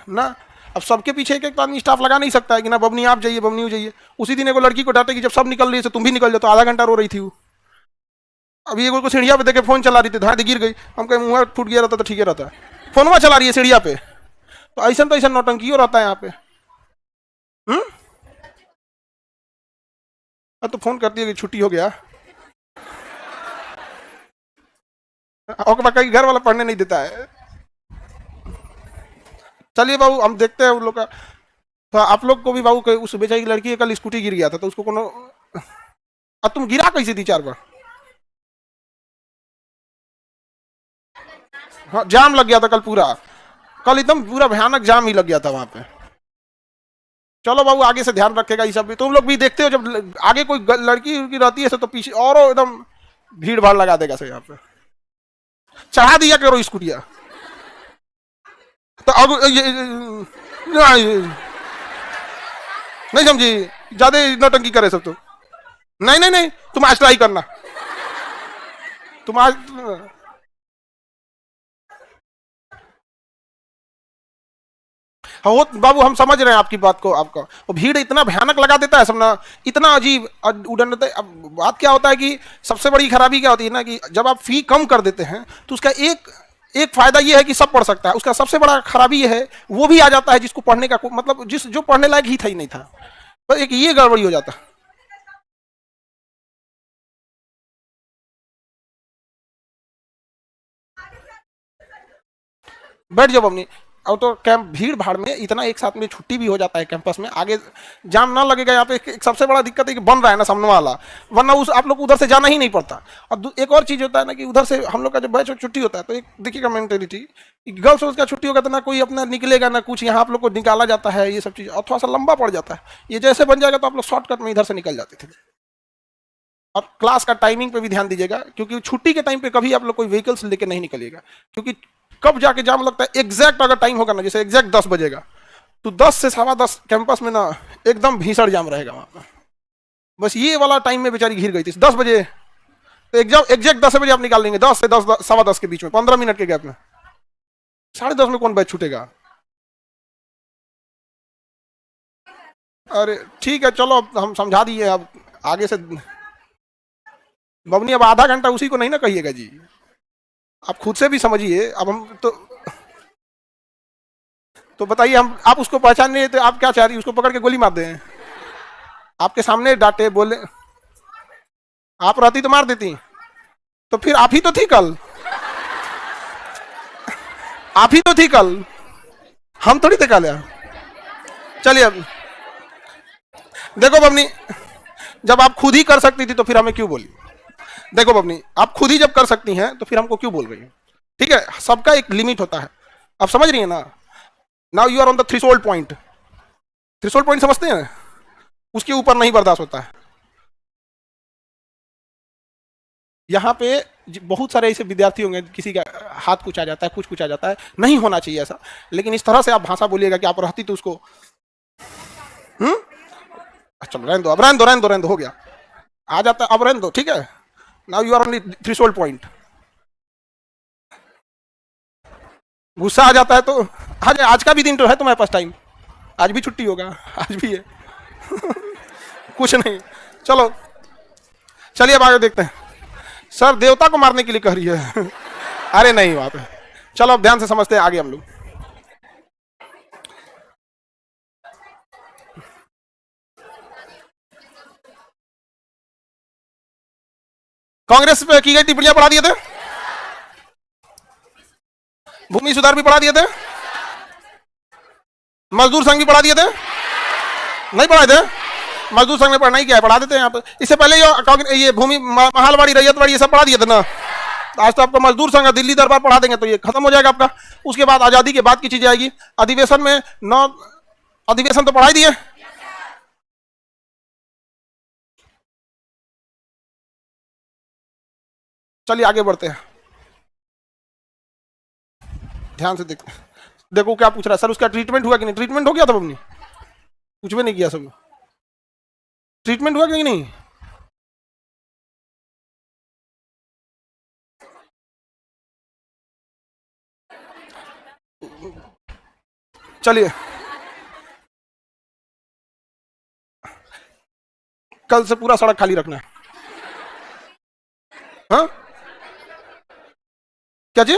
ना। अब सबके पीछे एक एक आदमी स्टाफ लगा नहीं सकता है कि ना बबनी आप जाइए, बबनी जाइए। उसी दिन एगो लड़की को डांटे कि जब सब निकल रही है तो तुम भी निकल जाओ, तो आधा घंटा रो रही थी वो। अभी एगो को सीढ़िया पे देखे फोन चला रही थी, धाड़ गिर गई। हम कहीं मुँह फूट गया रहता तो ठीक है रहता है। फोनवा चला रही है सीढ़िया पे, तो ऐसा नौटंकी रहता है यहाँ पे। हम्म। अब तो फोन करती है कि छुट्टी हो गया, और बाकी घर वाला पढ़ने नहीं देता है। चलिए बाबू हम देखते हैं उन लोग का। तो आप लोग को भी बाबू उस बेचारी लड़की का कल स्कूटी गिर गया था, तो उसको कोनो। अब तुम गिरा कैसे थी 4 बार? हाँ जाम लग गया था कल पूरा। कल एकदम पूरा भयानक जाम ही लग गया था वहां पे। चलो बाबू आगे से ध्यान रखेगा ये सब भी। तुम लोग भी देखते हो जब आगे कोई लड़की उड़की रहती है तो पीछे और एकदम भीड़ भाड़ लगा देगा सर यहाँ पे। चढ़ा दिया करो स्कूटिया। तो अब नहीं समझी, ज्यादा नौटंकी करे सब तो। नहीं नहीं नहीं, तुम आज ट्राई करना। तुम आज हाँ वो बाबू हम समझ रहे हैं आपकी बात को। आपका वो भीड़ इतना भयानक लगा देता है सब ना, इतना अजीब उड़न देता है। अब बात क्या होता है कि सबसे बड़ी खराबी क्या होती है ना, कि जब आप फी कम कर देते हैं तो उसका एक एक फायदा ये है कि सब पढ़ सकता है। उसका सबसे बड़ा खराबी ये है वो भी आ जाता है जिसको पढ़ने का मतलब जिस जो पढ़ने लायक ही था ही नहीं था, बस एक ये गड़बड़ी हो जाता। बैठ जाओ अपनी। और तो कैंप भीड़ भाड़ में इतना एक साथ में छुट्टी भी हो जाता है कैंपस में, आगे जाम ना लगेगा यहाँ पे। एक सबसे बड़ा दिक्कत है कि बन रहा है ना सामने वाला, वरना उस आप लोग को उधर से जाना ही नहीं पड़ता। और एक और चीज होता है ना कि उधर से हम लोग का जब बैच छुट्टी होता है तो एक देखिएगा मेंटेलिटी, गर्ल्स का छुट्टी होगा तो ना कोई अपना निकलेगा ना कुछ, यहाँ आप लोग को निकाला जाता है ये सब चीज़, और थोड़ा सा लंबा पड़ जाता है। ये जैसे बन जाएगा तो आप लोग शॉर्टकट में इधर से निकल जाते थे। और क्लास का टाइमिंग पे भी ध्यान दीजिएगा, क्योंकि छुट्टी के टाइम पे कभी आप लोग कोई व्हीकल्स लेके नहीं निकलिएगा, क्योंकि कब जाके जाम लगता है एग्जैक्ट अगर टाइम होगा ना, जैसे एग्जैक्ट 10 बजेगा तो 10 से 10:15 कैंपस में ना एकदम भीषण जाम रहेगा वहां पर। बस ये वाला टाइम में बेचारी घिर गई थी 10 बजे। तो एग्जैक्ट एग्जैक्ट 10 बजे आप निकाल लेंगे, 10 से 10 के बीच में 15 मिनट के गैप में। 10:30 में कौन बैच छूटेगा? अरे ठीक है चलो, अब हम समझा दिए। अब आगे से बबनी अब आधा घंटा उसी को नहीं ना कहिएगा जी, आप खुद से भी समझिए। अब हम तो बताइए, हम आप उसको पहचान नहीं तो आप क्या चाह रही, उसको पकड़ के गोली मार दें? आपके सामने डांटे बोले, आप रहती तो मार देती। तो फिर आप ही तो थी कल, आप ही तो थी कल, हम थोड़ी थे कल यार। चलिए अब देखो बबनी, जब आप खुद ही कर सकती थी तो फिर हमें क्यों बोली? देखो बबनी, आप खुद ही जब कर सकती हैं तो फिर हमको क्यों बोल रही हैं? ठीक है, सबका एक लिमिट होता है, आप समझ रही है ना। Now you are on the threshold point. Threshold point समझते हैं? उसके ऊपर नहीं बर्दाश्त होता है। यहाँ पे बहुत सारे ऐसे विद्यार्थी होंगे, किसी का हाथ कुछ आ जाता है, कुछ आ जाता है, नहीं होना चाहिए ऐसा। लेकिन इस तरह से आप भाषा बोलिएगा कि आप रहती तो उसको। हम्म। अच्छा रहने दो, अब रहने दो, रहने दो, रहने दो, हो गया। आ जाता है अब रहने दो, ठीक है। Now you are on threshold point. गुस्सा आ जाता है तो आज आज का भी दिन तो है तुम्हारे पास टाइम, आज भी छुट्टी होगा, आज भी है। कुछ नहीं, चलो चलिए अब आगे देखते हैं। सर देवता को मारने के लिए कह रही है। अरे नहीं वहां पे। चलो अब ध्यान से समझते हैं आगे हम लोग। कांग्रेस पे की गई टिप्पणियां पढ़ा दिए थे, भूमि सुधार भी पढ़ा दिए थे, मजदूर संघ भी पढ़ा दिए थे। नहीं पढ़ाए थे? मजदूर संघ ने पढ़ना ही क्या है, पढ़ा देते हैं यहाँ पे। इससे पहले ये भूमि महालवाड़ी रैयतवाड़ी ये सब पढ़ा दिए थे ना। आज तो आपका मजदूर संघ दिल्ली दरबार पढ़ा देंगे तो ये खत्म हो जाएगा आपका। उसके बाद आजादी के बाद की चीजें आएगी। अधिवेशन में नौ अधिवेशन तो पढ़ाई दिए। चलिए आगे बढ़ते हैं, ध्यान से देखते हैं। देखो क्या पूछ रहा है सर, उसका ट्रीटमेंट हुआ कि नहीं? ट्रीटमेंट हो गया था अपनी, कुछ भी नहीं किया सब। ट्रीटमेंट हुआ कि नहीं? चलिए, कल से पूरा सड़क खाली रखना है। हाँ, क्या जी?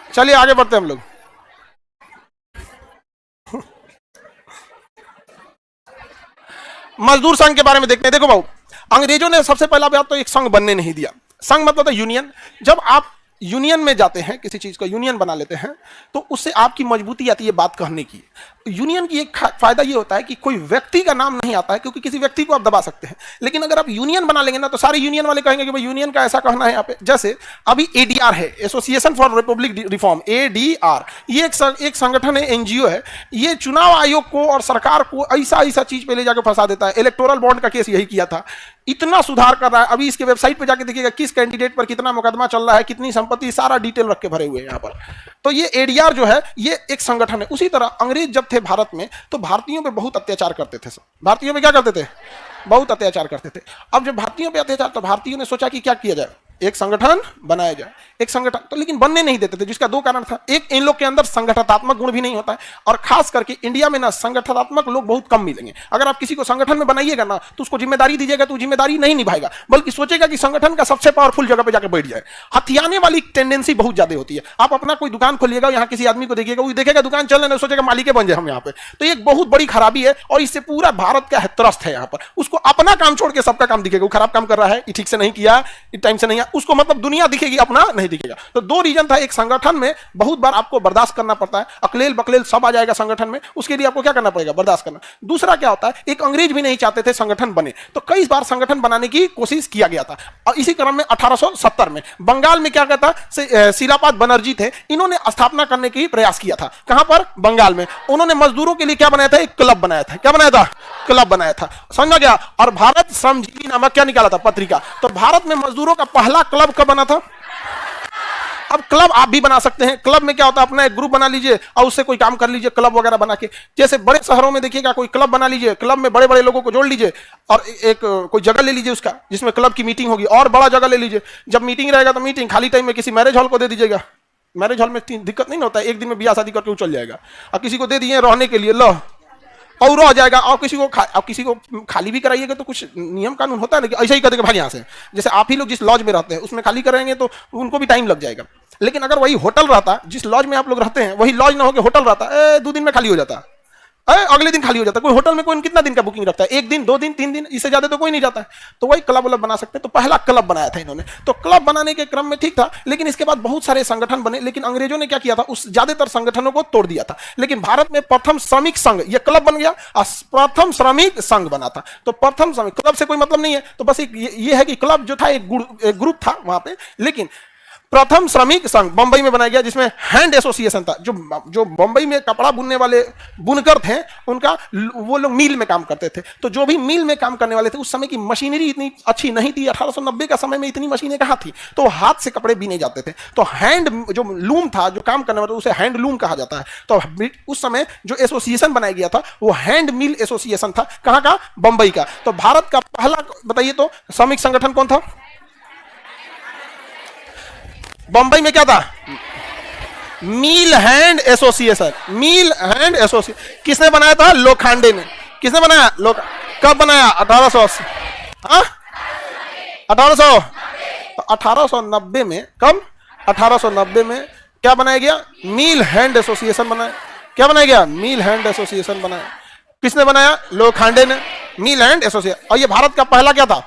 चलिए आगे बढ़ते हैं हम लोग। मजदूर संघ के बारे में देखते हैं। देखो भाऊ, अंग्रेजों ने सबसे पहला बात तो एक संघ बनने नहीं दिया। संघ मतलब है यूनियन। जब आप यूनियन में जाते हैं, किसी चीज का यूनियन बना लेते हैं, तो उससे आपकी मजबूती आती है बात कहने की। यूनियन की एक फायदा ये होता है कि कोई व्यक्ति का नाम नहीं आता है, क्योंकि किसी व्यक्ति को आप दबा सकते हैं। लेकिन अगर आप यूनियन बना लेंगे ना, तो सारे यूनियन वाले कहेंगे कि भाई यूनियन का ऐसा कहना है यहाँ पे। जैसे अभी एडीआर है, association for Republic reform, ADR, ये एक संगठन है, एनजीओ है। ये चुनाव आयोग को और सरकार को ऐसा ऐसा चीज पे ले जाकर फंसा देता है। इलेक्टोरल बॉन्ड का केस यही किया था। इतना सुधार कर रहा है। अभी इसके वेबसाइट पे जाके देखिएगा किस कैंडिडेट पर कितना मुकदमा चल रहा है, कितनी संपत्ति, सारा डिटेल रख के भरे हुए हैं यहाँ पर। तो ये एडीआर जो है, ये एक संगठन है। उसी तरह अंग्रेज जब थे भारत में, तो भारतीयों पे बहुत अत्याचार करते थे। सब भारतीयों पे क्या करते थे? बहुत अत्याचार करते थे। अब जब भारतीयों पे अत्याचार, तो भारतीयों ने सोचा कि क्या किया जाए, एक संगठन बनाया जाए। एक संगठन तो लेकिन बनने नहीं देते थे, जिसका दो कारण था। एक, इन लोग के अंदर संगठनात्मक गुण भी नहीं होता है, और खास करके इंडिया में ना संगठनात्मक लोग बहुत कम मिलेंगे। अगर आप किसी को संगठन में बनाइएगा ना, तो उसको जिम्मेदारी दीजिएगा तो जिम्मेदारी नहीं निभाएगा, बल्कि सोचेगा कि संगठन का सबसे पावरफुल जगह पे जाकर बैठ जाए। हथियाने वाली टेंडेंसी बहुत ज्यादा होती है। आप अपना कोई दुकान खोलिएगा, यहाँ किसी आदमी को देखिएगा, वो देखेगा दुकान चल रहा है, सोचेगा मालिक बन जाए हम यहाँ पे। तो एक बहुत बड़ी खराबी है, और इससे पूरा भारत का त्रस्त है यहाँ पर। उसको अपना काम छोड़ के सबका काम दिखेगा। वो खराब काम कर रहा है, ठीक से नहीं किया, टाइम से नहीं आया, उसको मतलब दुनिया दिखेगी, अपना नहीं दिखेगा। तो दो रीजन था। एक, संगठन में बहुत बार आपको बर्दाश्त करना पड़ता है, अकलेल बकलेल सब आ जाएगा संगठन में, उसके लिए आपको क्या करना पड़ेगा? बर्दाश्त करना। दूसरा क्या होता है, एक अंग्रेज भी नहीं चाहते थे संगठन बने, तो कई बार संगठन बनाने की कोशिश किया गया था। और इसी क्रम में 1870 में बंगाल में क्या कहता, शिलापाद बनर्जी थे, इन्होंने स्थापना करने की प्रयास किया था। कहां पर? बंगाल में। उन्होंने मजदूरों के लिए क्या बनाया था? एक क्लब बनाया था। क्या बनाया था? क्लब बनाया था। समझा गया? और भारत श्रमजीवी नामक क्या निकाला था? पत्रिका। तो भारत में मजदूरों का पहला क्लब कब बना था? अब क्लब आप भी बना सकते हैं। क्लब में क्या होता है, अपना एक ग्रुप बना लीजिए और उससे कोई काम कर लीजिए, क्लब वगैरह बना के। जैसे बड़े शहरों में देखिएगा, कोई क्लब बना लीजिए, क्लब में बड़े बड़े लोगों को जोड़ लीजिए, और एक कोई जगह ले लीजिए उसका, जिसमें क्लब की मीटिंग होगी, और बड़ा जगह ले लीजिए। जब मीटिंग रहेगा तो मीटिंग खाली टाइम में किसी मैरिज हॉल को दे दीजिएगा। मैरिज हॉल में दिक्कत नहीं होता है, एक दिन में ब्याह शादी करके वो चल जाएगा। और किसी को दे दिए रहने के लिए, लो और आ जाएगा। और किसी को खाली भी कराइएगा तो कुछ नियम कानून होता है ना, कि ऐसा ही कर देगा भाई यहाँ से। जैसे आप ही लोग जिस लॉज में रहते हैं उसमें खाली कराएंगे तो उनको भी टाइम लग जाएगा। लेकिन अगर वही होटल रहता, जिस लॉज में आप लोग रहते हैं वही लॉज ना होकर होटल रहता, 2 दिन में खाली हो जाता, अगले दिन खाली हो जाता। कोई होटल में कोई कितना दिन का बुकिंग रखता है? 1 दिन, 2 दिन, 3 दिन, इससे ज्यादा तो कोई नहीं जाता है। तो वही क्लब वलब बना सकते हैं। तो पहला क्लब बनाया था इन्होंने। तो क्लब बनाने के क्रम में ठीक था, लेकिन इसके बाद बहुत सारे संगठन बने। लेकिन अंग्रेजों ने क्या किया था, उस ज्यादातर संगठनों को तोड़ दिया था। लेकिन भारत में प्रथम श्रमिक संघ, ये क्लब बन गया, और प्रथम श्रमिक संघ बना था। तो प्रथम श्रमिक, क्लब से कोई मतलब नहीं है, तो बस एक ये है कि क्लब जो था एक ग्रुप था वहां पे। लेकिन प्रथम श्रमिक संघ बंबई में बनाया गया, जिसमें हैंड एसोसिएशन था। जो बंबई में कपड़ा बुनने वाले बुनकर थे, उनका वो लोग मिल में काम करते थे। तो जो भी मिल में काम करने वाले थे, उस समय की मशीनरी इतनी अच्छी नहीं थी। 1890 का समय में इतनी मशीनें कहाँ थी, तो हाथ से कपड़े बीने जाते थे। तो हैंड जो लूम था, जो काम करने वाला, उसे हैंड लूम कहा जाता है। तो उस समय जो एसोसिएशन बनाया गया था वो हैंड मिल एसोसिएशन था। कहाँ का? बंबई का। तो भारत का पहला बताइए तो श्रमिक संगठन कौन था? बंबई में क्या था? मिल हैंड एसोसिएशन। मिल हैंड एसोसिएशन किसने बनाया था? लोखंडे ने। किसने बनाया? कब बनाया? 1880। हाँ, 1890 में। कब? 1890 में क्या बनाया गया? मिल हैंड एसोसिएशन बनाया। क्या बनाया गया? मिल हैंड एसोसिएशन बनाया। किसने बनाया? लोखंडे ने। मिल हैंड एसोसिएशन। और ये भारत का पहला क्या था?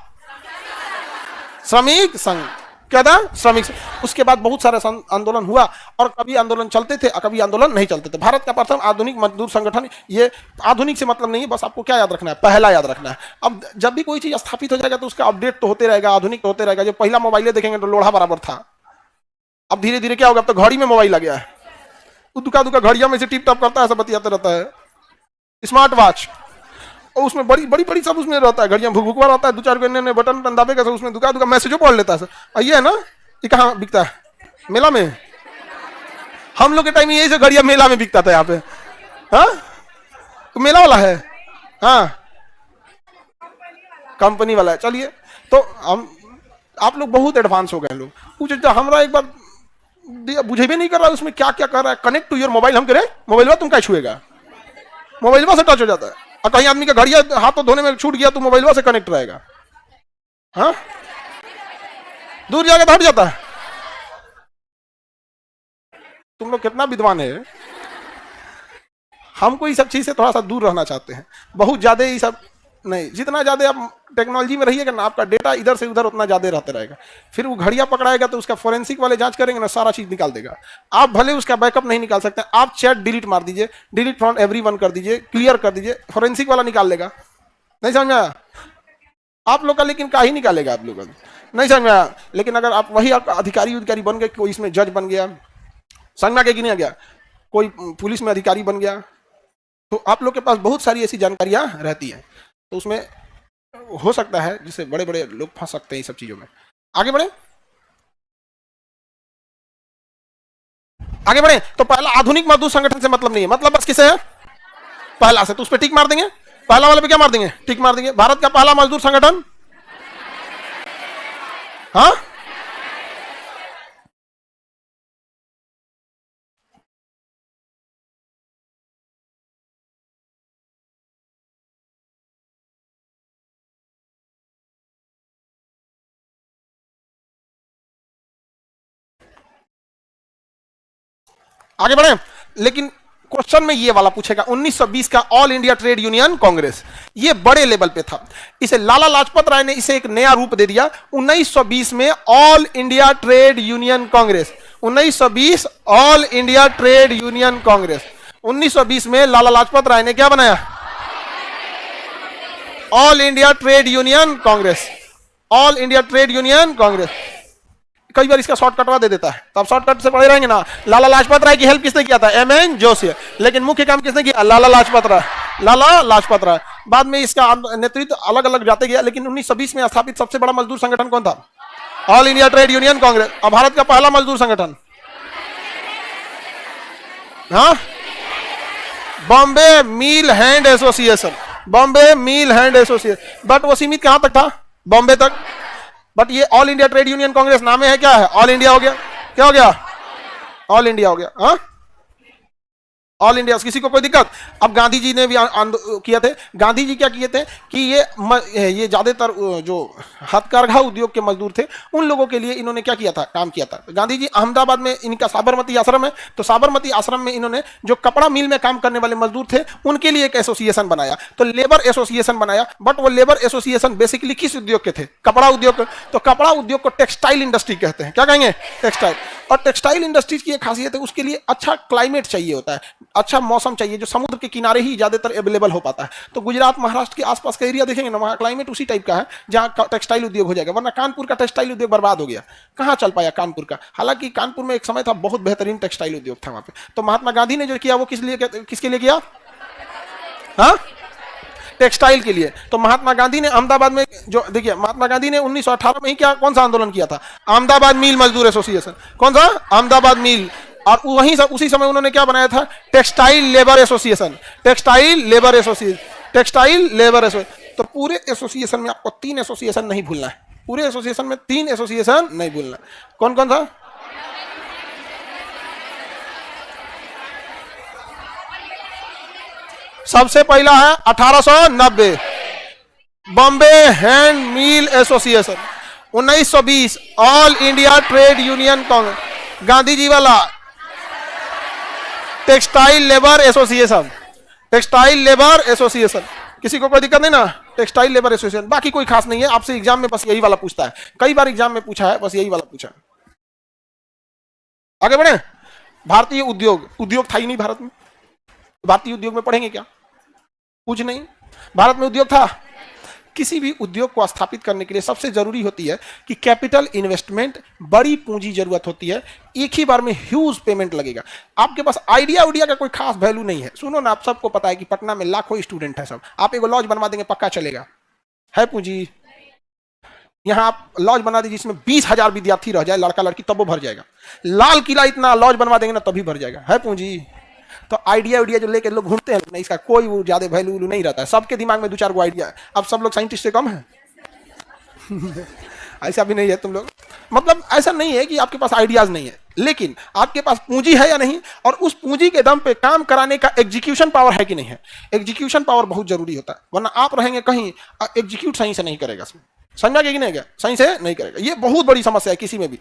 श्रमिक संघ। क्या था? श्रमिक। उसके बाद बहुत सारा आंदोलन हुआ, और कभी आंदोलन चलते थे और कभी आंदोलन नहीं चलते थे। भारत का प्रथम आधुनिक मजदूर संगठन, ये आधुनिक से मतलब नहीं है, बस आपको क्या याद रखना है? पहला याद रखना है। अब जब भी कोई चीज स्थापित हो जाएगा तो उसका अपडेट तो होते रहेगा, आधुनिक तो होते रहेगा। जो पहला मोबाइल देखेंगे तो लोढ़ा बराबर था, अब धीरे धीरे क्या होगा, अब तो घड़ी में मोबाइल आ गया है। दुका घड़िया में से टिप टॉप करता है, सब बतियाते रहता है। स्मार्ट वॉच, और उसमें बड़ी बड़ी बड़ी सब उसमें रहता है, घड़ियां भुकभुकवा रहता है, 2-4 नए बटन दबाएगा सब, उसमें दुका मैसेजो पढ़ लेता है सर। ये है ना, ये कहाँ बिकता है? मेला में। हम लोग के टाइम में यही से घड़िया मेला में बिकता था यहाँ पे। हाँ, तो मेला वाला है। हाँ, कंपनी वाला है। चलिए, तो हम आप लोग बहुत एडवांस हो गए लोग। पूछे तो हमरा एक बार बुझे भी नहीं कर रहा उसमें क्या क्या कर रहा है। कनेक्ट टू योर मोबाइल, हम कह रहे मोबाइल तुम क्या छुएगा, मोबाइल से टच हो जाता है। और कहीं आदमी का घड़िया हाथ तो धोने में छूट गया तो मोबाइल से कनेक्ट रहेगा, हाँ दूर जाके तो हट जाता है। तुम लोग कितना विद्वान है। हमको ये सब चीज से थोड़ा सा दूर रहना चाहते हैं, बहुत ज्यादा ये सब नहीं। जितना ज्यादा आप टेक्नोलॉजी में रहिएगा ना, आपका डेटा इधर से उधर उतना ज्यादा रहता रहेगा। फिर वो घड़िया पकड़ाएगा तो उसका फोरेंसिक वाले जांच करेंगे ना, सारा चीज निकाल देगा। आप भले उसका बैकअप नहीं निकाल सकते, आप चैट डिलीट मार दीजिए, डिलीट फ्रॉम एवरीवन कर दीजिए, क्लियर कर दीजिए, फोरेंसिक वाला निकाल लेगा। नहीं समझ में आया आप लोग का? लेकिन का ही निकालेगा आप लोग, नहीं समझ में आया। लेकिन अगर आप वही अधिकारी बन गए, कोई इसमें जज बन गया, समझ में आ गया, कोई पुलिस में अधिकारी बन गया, तो आप लोग के पास बहुत सारी ऐसी जानकारियां रहती हैं, तो उसमें हो सकता है जिससे बड़े बड़े लोग फंस सकते हैं इस सब चीजों में। आगे बढ़े, आगे बढ़े। तो पहला, आधुनिक मजदूर संगठन से मतलब नहीं है, मतलब बस किसे है? पहला से। तो उस पर टिक मार देंगे, पहला वाले पे क्या मार देंगे? टिक मार देंगे। भारत का पहला मजदूर संगठन, हाँ आगे बढ़े। लेकिन क्वेश्चन में ये वाला पूछेगा, 1920 का all India Trade Union Congress, ये बड़े लेवल पे था। इसे लाला लाजपत राय ने इसे एक नया रूप दे दिया 1920 में, all India Trade Union Congress. 1920 All India Trade Union Congress, 1920 में लाला लाजपत राय ने क्या बनाया? All India Trade Union Congress, all India Trade Union Congress. कई बार इसका शॉर्ट कटवा दे देता है, तो आप शॉर्टकट से पढ़े रहेंगे ना। लाला लाजपत राय की हेल्प किसने किया था? एमएन जोशी। लेकिन मुख्य काम किसने किया? लाला लाजपत राय, लाला लाजपत राय। बाद में इसका नेतृत्व अलग अलग जाते गया, लेकिन 1920 में स्थापित सबसे बड़ा मजदूर संगठन कौन था? All India Trade Union Congress. और भारत का पहला मजदूर संगठन, हाँ, Bombay Mill Hand Association, Bombay Mill Hand Association. But वो सीमित कहां तक था? बॉम्बे तक। बट ये All India Trade Union Congress नाम है, क्या है? ऑल इंडिया हो गया। क्या हो गया? ऑल इंडिया हो गया, हाँ ऑल इंडिया। किसी को कोई दिक्कत? अब गांधी जी ने भी किए थे। गांधी जी क्या किए थे कि ये ज्यादातर जो हथकरघा उद्योग के मजदूर थे, उन लोगों के लिए इन्होंने क्या किया था? काम किया था। गांधी जी अहमदाबाद में, इनका साबरमती आश्रम है, तो साबरमती आश्रम में इन्होंने जो कपड़ा मिल में काम करने वाले मजदूर थे, उनके लिए एक एसोसिएशन बनाया, तो लेबर एसोसिएशन बनाया। बट वो लेबर एसोसिएशन बेसिकली किस उद्योग के थे? कपड़ा उद्योग। तो कपड़ा उद्योग को टेक्सटाइल इंडस्ट्री कहते हैं। क्या कहेंगे? टेक्सटाइल। और टेक्सटाइल इंडस्ट्री की एक खासियत है, उसके लिए अच्छा क्लाइमेट चाहिए होता है, अच्छा मौसम चाहिए, जो समुद्र के किनारे ही ज्यादातर अवेलेबल हो पाता है। तो गुजरात महाराष्ट्र के आसपास का एरिया देखेंगे ना, वहाँ क्लाइमेट उसी टाइप का है जहाँ टेक्सटाइल उद्योग हो जाएगा। वरना कानपुर का टेक्सटाइल उद्योग बर्बाद हो गया, कहाँ चल पाया कानपुर का। हालांकि कानपुर में एक समय था बहुत बेहतरीन टेक्सटाइल उद्योग था वहाँ पे। तो महात्मा गांधी ने जो किया वो किसके लिए किया? हाँ, टेक्सटाइल के लिए। तो महात्मा गांधी ने अहमदाबाद में, जो देखिए महात्मा गांधी ने 1918 में ही क्या, कौन सा आंदोलन किया था? अहमदाबाद मिल मजदूर एसोसिएशन। कौन सा? अहमदाबाद मिल। और वहीं उसी समय उन्होंने क्या बनाया था? Textile Labour Association, Textile Labour Association, Textile Labour association. तो पूरे एसोसिएशन में आपको 3 एसोसिएशन नहीं भूलना है, पूरे एसोसिएशन में 3 एसोसिएशन नहीं भूलना। कौन कौन सा? सबसे पहला है 1890 Bombay Hand Mill Association. 1920 All India Trade Union Congress, Gandhi ji वाला Textile Labour Association, Textile Labour Association. किसी को कोई दिक्कत नहीं ना? टेक्सटाइल लेबर एसोसिएशन, बाकी कोई खास नहीं है। आपसे एग्जाम में बस यही वाला पूछता है, कई बार एग्जाम में पूछा है, बस यही वाला पूछा है। आगे बढ़े। भारतीय उद्योग, उद्योग था ही नहीं भारत में, भारतीय उद्योग में पढ़ेंगे क्या? कुछ नहीं। भारत में उद्योग था? किसी भी उद्योग को स्थापित करने के लिए सबसे जरूरी होती है कि कैपिटल इन्वेस्टमेंट, बड़ी पूंजी जरूरत होती है। एक ही बार में ह्यूज पेमेंट लगेगा। आपके पास आइडिया का कोई खास वैल्यू नहीं है। सुनो ना, आप सबको पता है कि पटना में लाखों स्टूडेंट है, सब आप एक लॉज बनवा देंगे पक्का चलेगा, है पूंजी। यहां आप लॉज बना दीजिए जिसमें 20,000 विद्यार्थी रह जाए, लड़का लड़की, तब वो भर जाएगा। लाल किला इतना लॉज बनवा देंगे ना, तभी भर जाएगा, है पूंजी। तो आइडिया जो लेके लोग घूमते हैं ना, इसका कोई वो ज्यादा वैल्यू नहीं रहता है। सबके दिमाग में 2-4 गो आइडिया है। अब सब लोग साइंटिस्ट से कम है। ऐसा भी नहीं है तुम लोग, मतलब ऐसा नहीं है कि आपके पास आइडियाज नहीं है, लेकिन आपके पास पूंजी है या नहीं, और उस पूंजी के दम पे काम कराने का एग्जीक्यूशन पावर है कि नहीं है। एग्जीक्यूशन पावर बहुत जरूरी होता है, वरना आप रहेंगे कहीं, एग्जीक्यूट सही से नहीं करेगा, समझा कि नहीं गया, सही से नहीं करेगा। ये बहुत बड़ी समस्या है किसी में भी।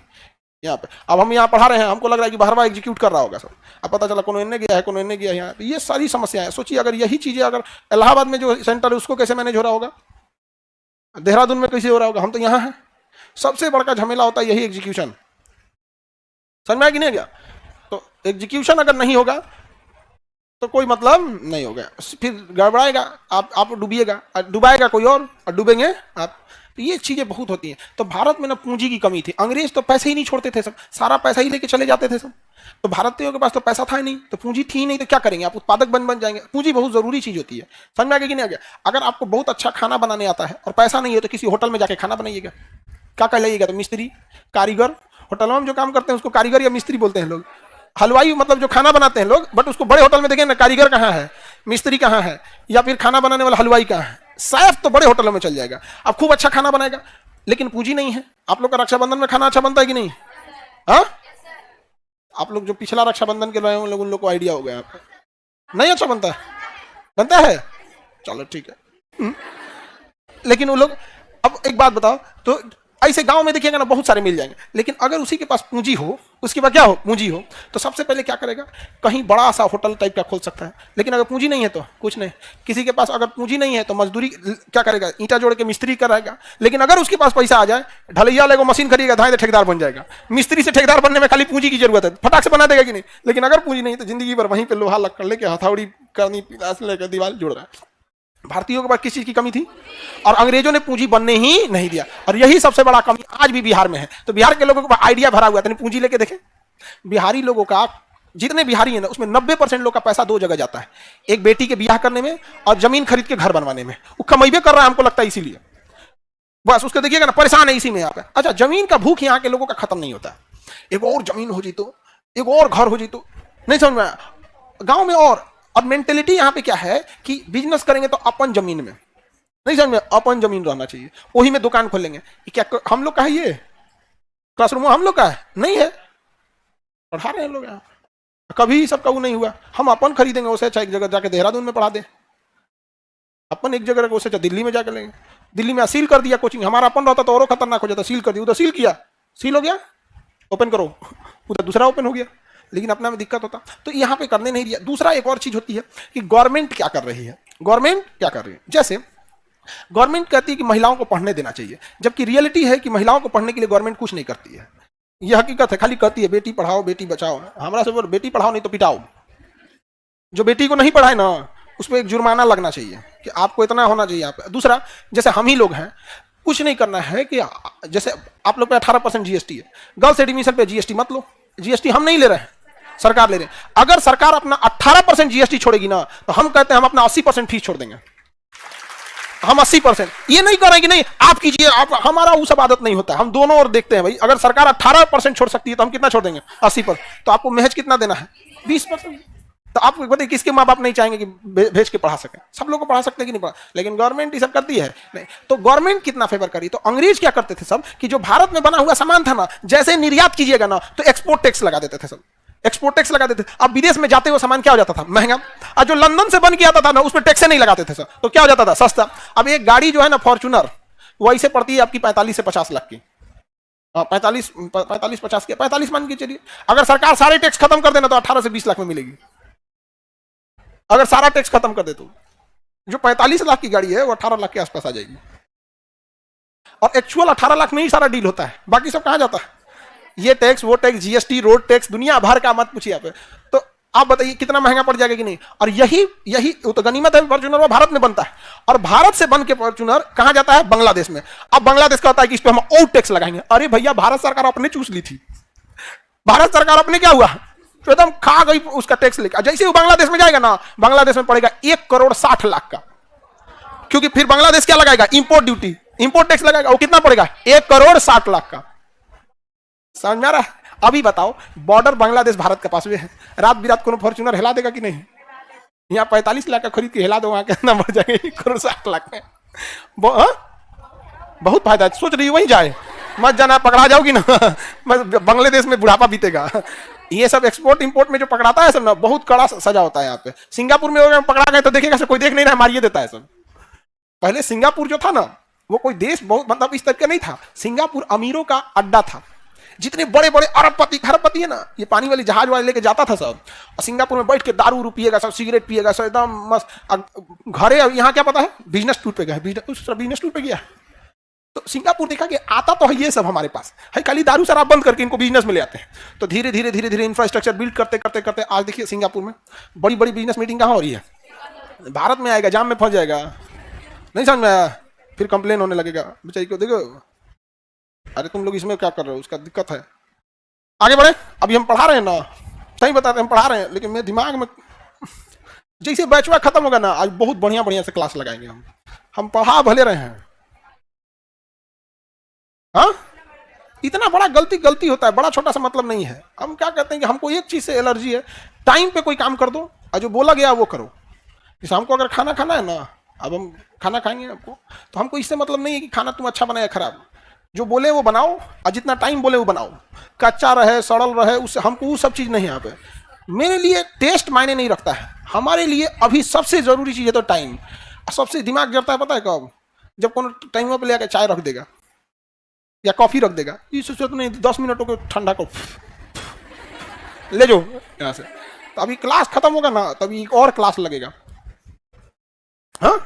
यहाँ पे अब हम यहाँ पढ़ा रहे हैं, हमको लग रहा है कि बाहरवा एग्जीक्यूट कर रहा होगा सब, अब पता चला कोनो इन्ने गया है, कोनो इन्ने गया है। यहाँ पे ये सारी समस्या है। सोचिए अगर यही चीजें अगर इलाहाबाद में जो सेंटर है उसको कैसे मैनेज हो रहा होगा, देहरादून में कैसे हो रहा होगा, हम तो यहाँ हैं। सबसे बड़ा झमेला होता है यही एग्जीक्यूशन, समझ में कि नहीं गया। तो एग्जीक्यूशन अगर नहीं होगा तो कोई मतलब नहीं होगा, फिर गड़बड़ाएगा, आप डूबिएगा, डुबाएगा कोई और डूबेंगे आप। तो ये चीजें बहुत होती हैं। तो भारत में ना पूंजी की कमी थी, अंग्रेज तो पैसे ही नहीं छोड़ते थे, सब सारा पैसा ही लेके चले जाते थे सब। तो भारतीयों के पास तो पैसा था ही नहीं, तो पूंजी थी ही नहीं, तो क्या करेंगे आप, उत्पादक बन जाएंगे। पूंजी बहुत जरूरी चीज होती है, समझ में आ गया कि नहीं आ गया। अगर आपको बहुत अच्छा खाना बनाने आता है और पैसा नहीं है तो किसी होटल में जाके खाना बनाइएगा, क्या कहलाइएगा, तो मिस्त्री, कारीगर। होटल में जो काम करते हैं उसको कारीगर या मिस्त्री बोलते हैं लोग। हलवाई मतलब जो खाना बनाते हैं लोग, बट उसको बड़े होटल में देखें ना, कारीगर कहाँ है, मिस्त्री कहाँ है, या फिर खाना बनाने वाला हलवाई कहाँ है। सैफ तो बड़े होटलों में चल जाएगा, अब खूब अच्छा खाना बनाएगा, लेकिन पूंजी नहीं है। आप लोग का रक्षाबंधन में खाना अच्छा बनता है कि नहीं, हाँ? आप लोग जो पिछला रक्षाबंधन के रहे हैं उन लोग को आइडिया हो गया आपको, नहीं अच्छा बनता है, बनता है, चलो ठीक है। लेकिन वो लोग, अब एक बात बताओ, तो ऐसे गांव में देखिएगा ना बहुत सारे मिल जाएंगे, लेकिन अगर उसी के पास पूंजी हो, उसके पास क्या हो, पूंजी हो, तो सबसे पहले क्या करेगा, कहीं बड़ा सा होटल टाइप का खोल सकता है। लेकिन अगर पूंजी नहीं है तो कुछ नहीं। किसी के पास अगर पूंजी नहीं है तो मजदूरी क्या करेगा, ईंटा जोड़ के मिस्त्री कराएगा। लेकिन अगर उसके पास पैसा आ जाए, ढलैया लेगो मशीन खरीदेगा, धाए ठेकेदार बन जाएगा। मिस्त्री से ठेकेदार बनने में खाली पूंजी की जरूरत है, फटाक से बना देगा कि नहीं। लेकिन अगर पूंजी नहीं तो जिंदगी भर वहीं पे लोहा लक्कड़ लेके हथौड़ी करनी, पिलास लेकर दीवार जोड़ रहा है। भारतीयों के पास किस चीज की कमी थी, और अंग्रेजों ने पूंजी बनने ही नहीं दिया, और यही सबसे बड़ा कमी आज भी बिहार में है। तो बिहार के लोगों के पास आइडिया भरा हुआ है, पूंजी लेके देखें। बिहारी लोगों का, जितने बिहारी हैं ना, उसमें 90% लोग का पैसा दो जगह जाता है, एक बेटी के ब्याह करने में और जमीन खरीद के घर बनवाने में। वो कमाइबे कर रहा है, हमको लगता है इसीलिए, बस उसको देखिएगा ना, परेशान है इसी में यहाँ पे। अच्छा, जमीन का भूख यहाँ के लोगों का खत्म नहीं होता। एक और जमीन हो जी तो, एक और घर हो जी तो, नहीं समझ में आया गाँव में। और मेंटेलिटी यहाँ पे क्या है कि बिजनेस करेंगे तो अपन जमीन में, नहीं समझ में, अपन जमीन रहना चाहिए, वही में दुकान खोलेंगे। क्या हम लोग का है ये क्लासरूम, हम लोग का है नहीं है, पढ़ा रहे हैं लोग यहाँ, कभी सबका वो नहीं हुआ। हम अपन खरीदेंगे उसे, चाहे एक जगह जाके देहरादून में पढ़ा दे, अपन एक जगह उसे दिल्ली में जाकर लेंगे। दिल्ली में सील कर दिया कोचिंग, हमारा अपन रहता तो और खतरनाक हो जाता। सील कर दिया, उधर सील किया, सील हो गया, ओपन करो, उधर दूसरा ओपन हो गया, लेकिन अपना में दिक्कत होता। तो यहाँ पे करने नहीं दिया। दूसरा एक और चीज होती है कि गवर्नमेंट क्या कर रही है, गवर्नमेंट क्या कर रही है। जैसे गवर्नमेंट कहती है कि महिलाओं को पढ़ने देना चाहिए, जबकि रियलिटी है कि महिलाओं को पढ़ने के लिए गवर्नमेंट कुछ नहीं करती है। यह हकीकत है, खाली कहती है बेटी पढ़ाओ बेटी बचाओ। हमारा से बोल, बेटी पढ़ाओ नहीं तो पिटाओ। जो बेटी को नहीं पढ़ाए ना, उस पर एक जुर्माना लगना चाहिए कि आपको इतना होना चाहिए। आप दूसरा, जैसे हम ही लोग हैं, कुछ नहीं करना है कि जैसे आप लोग पे 18% जीएसटी है, गर्ल्स एडमिशन पे जीएसटी मत लो। जीएसटी हम नहीं ले रहे हैं, सरकार ले रहे हैं। अगर सरकार अपना 18% जीएसटी छोड़ेगी ना, तो हम कहते हैं हम अपना 80% फीस छोड़ देंगे। हम 80%, ये नहीं कर रहे कि नहीं आप कीजिए, आप, हमारा वो सब आदत नहीं होता। हम दोनों और देखते हैं भाई, अगर सरकार 18% छोड़ सकती है तो हम कितना छोड़ देंगे, 80%। तो आपको महज कितना देना है, 20%। तो आप बताइए किसके माँ बाप नहीं चाहेंगे कि भेज के पढ़ा सके, सब लोग को पढ़ा सकते हैं कि नहीं पढ़ा, लेकिन गवर्नमेंट ये सब करती है नहीं। तो गवर्नमेंट कितना फेवर करी। तो अंग्रेज क्या करते थे सब कि जो भारत में बना हुआ सामान था ना, जैसे निर्यात कीजिएगा ना तो एक्सपोर्ट टैक्स लगा देते थे सब, एक्सपोर्ट टैक्स लगा देते थे। अब विदेश में जाते हुए सामान क्या हो जाता था, महंगा। और जो लंदन से बन के आता था ना, उस पर टैक्स नहीं लगाते थे सर, तो क्या हो जाता था, सस्ता। अब एक गाड़ी जो है ना फॉर्च्यूनर, वो ऐसे पड़ती है आपकी 45 से 50 लाख की, 45 मान के चलिए। अगर सरकार सारे टैक्स खत्म कर देना तो 18 से 20 लाख में मिलेगी। अगर सारा टैक्स खत्म कर दे तो जो 45 लाख की गाड़ी है वो 18 लाख के आसपास आ जाएगी। और एक्चुअल 18 लाख में ही सारा डील होता है, बाकी सब कहां जाता है, ये टैक्स वो टैक्स, जीएसटी, रोड टैक्स, दुनिया भर का मत पूछिए आप। तो आप बताइए कितना महंगा पड़ जाएगा कि नहीं। और यही तो गनीमत है, फॉर्च्यूनर वो भारत में बनता है, और भारत से बन के फॉर्च्यूनर कहां जाता है, बांग्लादेश में। अब बांग्लादेश का होता है कि इस पर हम और टैक्स लगाएंगे। अरे भैया, भारत सरकार अपने चूस ली थी, भारत सरकार अपने क्या हुआ, तो एकदम खा गई उसका टैक्स लेकर। जैसे वो बांग्लादेश में जाएगा ना, बांग्लादेश में पड़ेगा 1 करोड़ 60 लाख का, क्योंकि फिर बांग्लादेश क्या लगाएगा, इंपोर्ट ड्यूटी, इंपोर्ट टैक्स लगाएगा। वो कितना पड़ेगा, 1 करोड़ 60 लाख का। समझ में आ रहा है। अभी बताओ, बॉर्डर बांग्लादेश भारत के पास में है, रात बिरात कोनो फॉर्च्यूनर हिला देगा कि नहीं। यहाँ 45 लाख का खरीद के हिला दो, वहां कितना बढ़ जाएगा, 1 करोड़ 60 लाख में। बहुत फायदा है, सोच रही वहीं जाए, मत जाना, पकड़ा जाओगी ना बस बांग्लादेश में बुढ़ापा बीतेगा। ये सब एक्सपोर्ट इंपोर्ट में जो पकड़ाता है सब ना, बहुत कड़ा सजा होता है यहाँ पे। सिंगापुर में अगर पकड़ा गए तो देखेगा कोई देख नहीं रहा, मारिए देता है सब। पहले सिंगापुर जो था ना, वो कोई देश बहुत मतलब इस तरह का नहीं था। सिंगापुर अमीरों का अड्डा था। जितने बड़े बड़े अरबपति खरबपति है ना, ये पानी वाली जहाज वाले लेके जाता था सब, और सिंगापुर में बैठ के दारू उरू पिएगा सब, सिगरेट पिएगा सब, एकदम मस्त। घरे यहाँ क्या पता है, बिजनेस टूर पे गया, बिजनेस टूर पे गया। तो सिंगापुर देखा कि आता तो है ये सब हमारे पास है, खाली दारू शराब बंद करके इनको बिजनेस में ले आते हैं। तो धीरे धीरे धीरे धीरे इंफ्रास्ट्रक्चर बिल्ड करते करते करते आज देखिए सिंगापुर में बड़ी बड़ी बिजनेस मीटिंग कहाँ हो रही है। भारत में आएगा, जाम में फंस जाएगा, नहीं समझ में आया, फिर कंप्लेन होने लगेगा बेचारी को, देखो अरे तुम लोग इसमें क्या कर रहे हो, उसका दिक्कत है। आगे बढ़े, अभी हम पढ़ा रहे हैं ना, सही बताते हम पढ़ा रहे हैं, लेकिन मेरे दिमाग में जैसे बैचवा खत्म होगा ना, आज बहुत बढ़िया बढ़िया से क्लास लगाएंगे हम पढ़ा भले रहे हैं। हाँ, इतना बड़ा गलती होता है, बड़ा छोटा सा मतलब नहीं है। हम क्या कहते हैं कि हमको एक चीज से एलर्जी है, टाइम पे कोई काम कर दो और जो बोला गया वो करो। जैसे हमको अगर खाना खाना है ना, अब हम खाना खाएंगे आपको, तो हमको इससे मतलब नहीं है कि खाना तुम अच्छा बनाया खराब, जो बोले वो बनाओ और जितना टाइम बोले वो बनाओ, कच्चा रहे सड़ल रहे, उससे हमको वो सब चीज़ नहीं है यहाँ पे। मेरे लिए टेस्ट मायने नहीं रखता है, हमारे लिए अभी सबसे जरूरी चीज़ है तो टाइम। सबसे दिमाग जरता है पता है कब, जब कोनो टाइम पे ले आकर चाय रख देगा या कॉफी रख देगा, इस सोचो नहीं 10 मिनटों को ठंडा को ले जाओ यहाँ से, तो अभी क्लास खत्म होगा ना तभी एक और क्लास लगेगा। हाँ,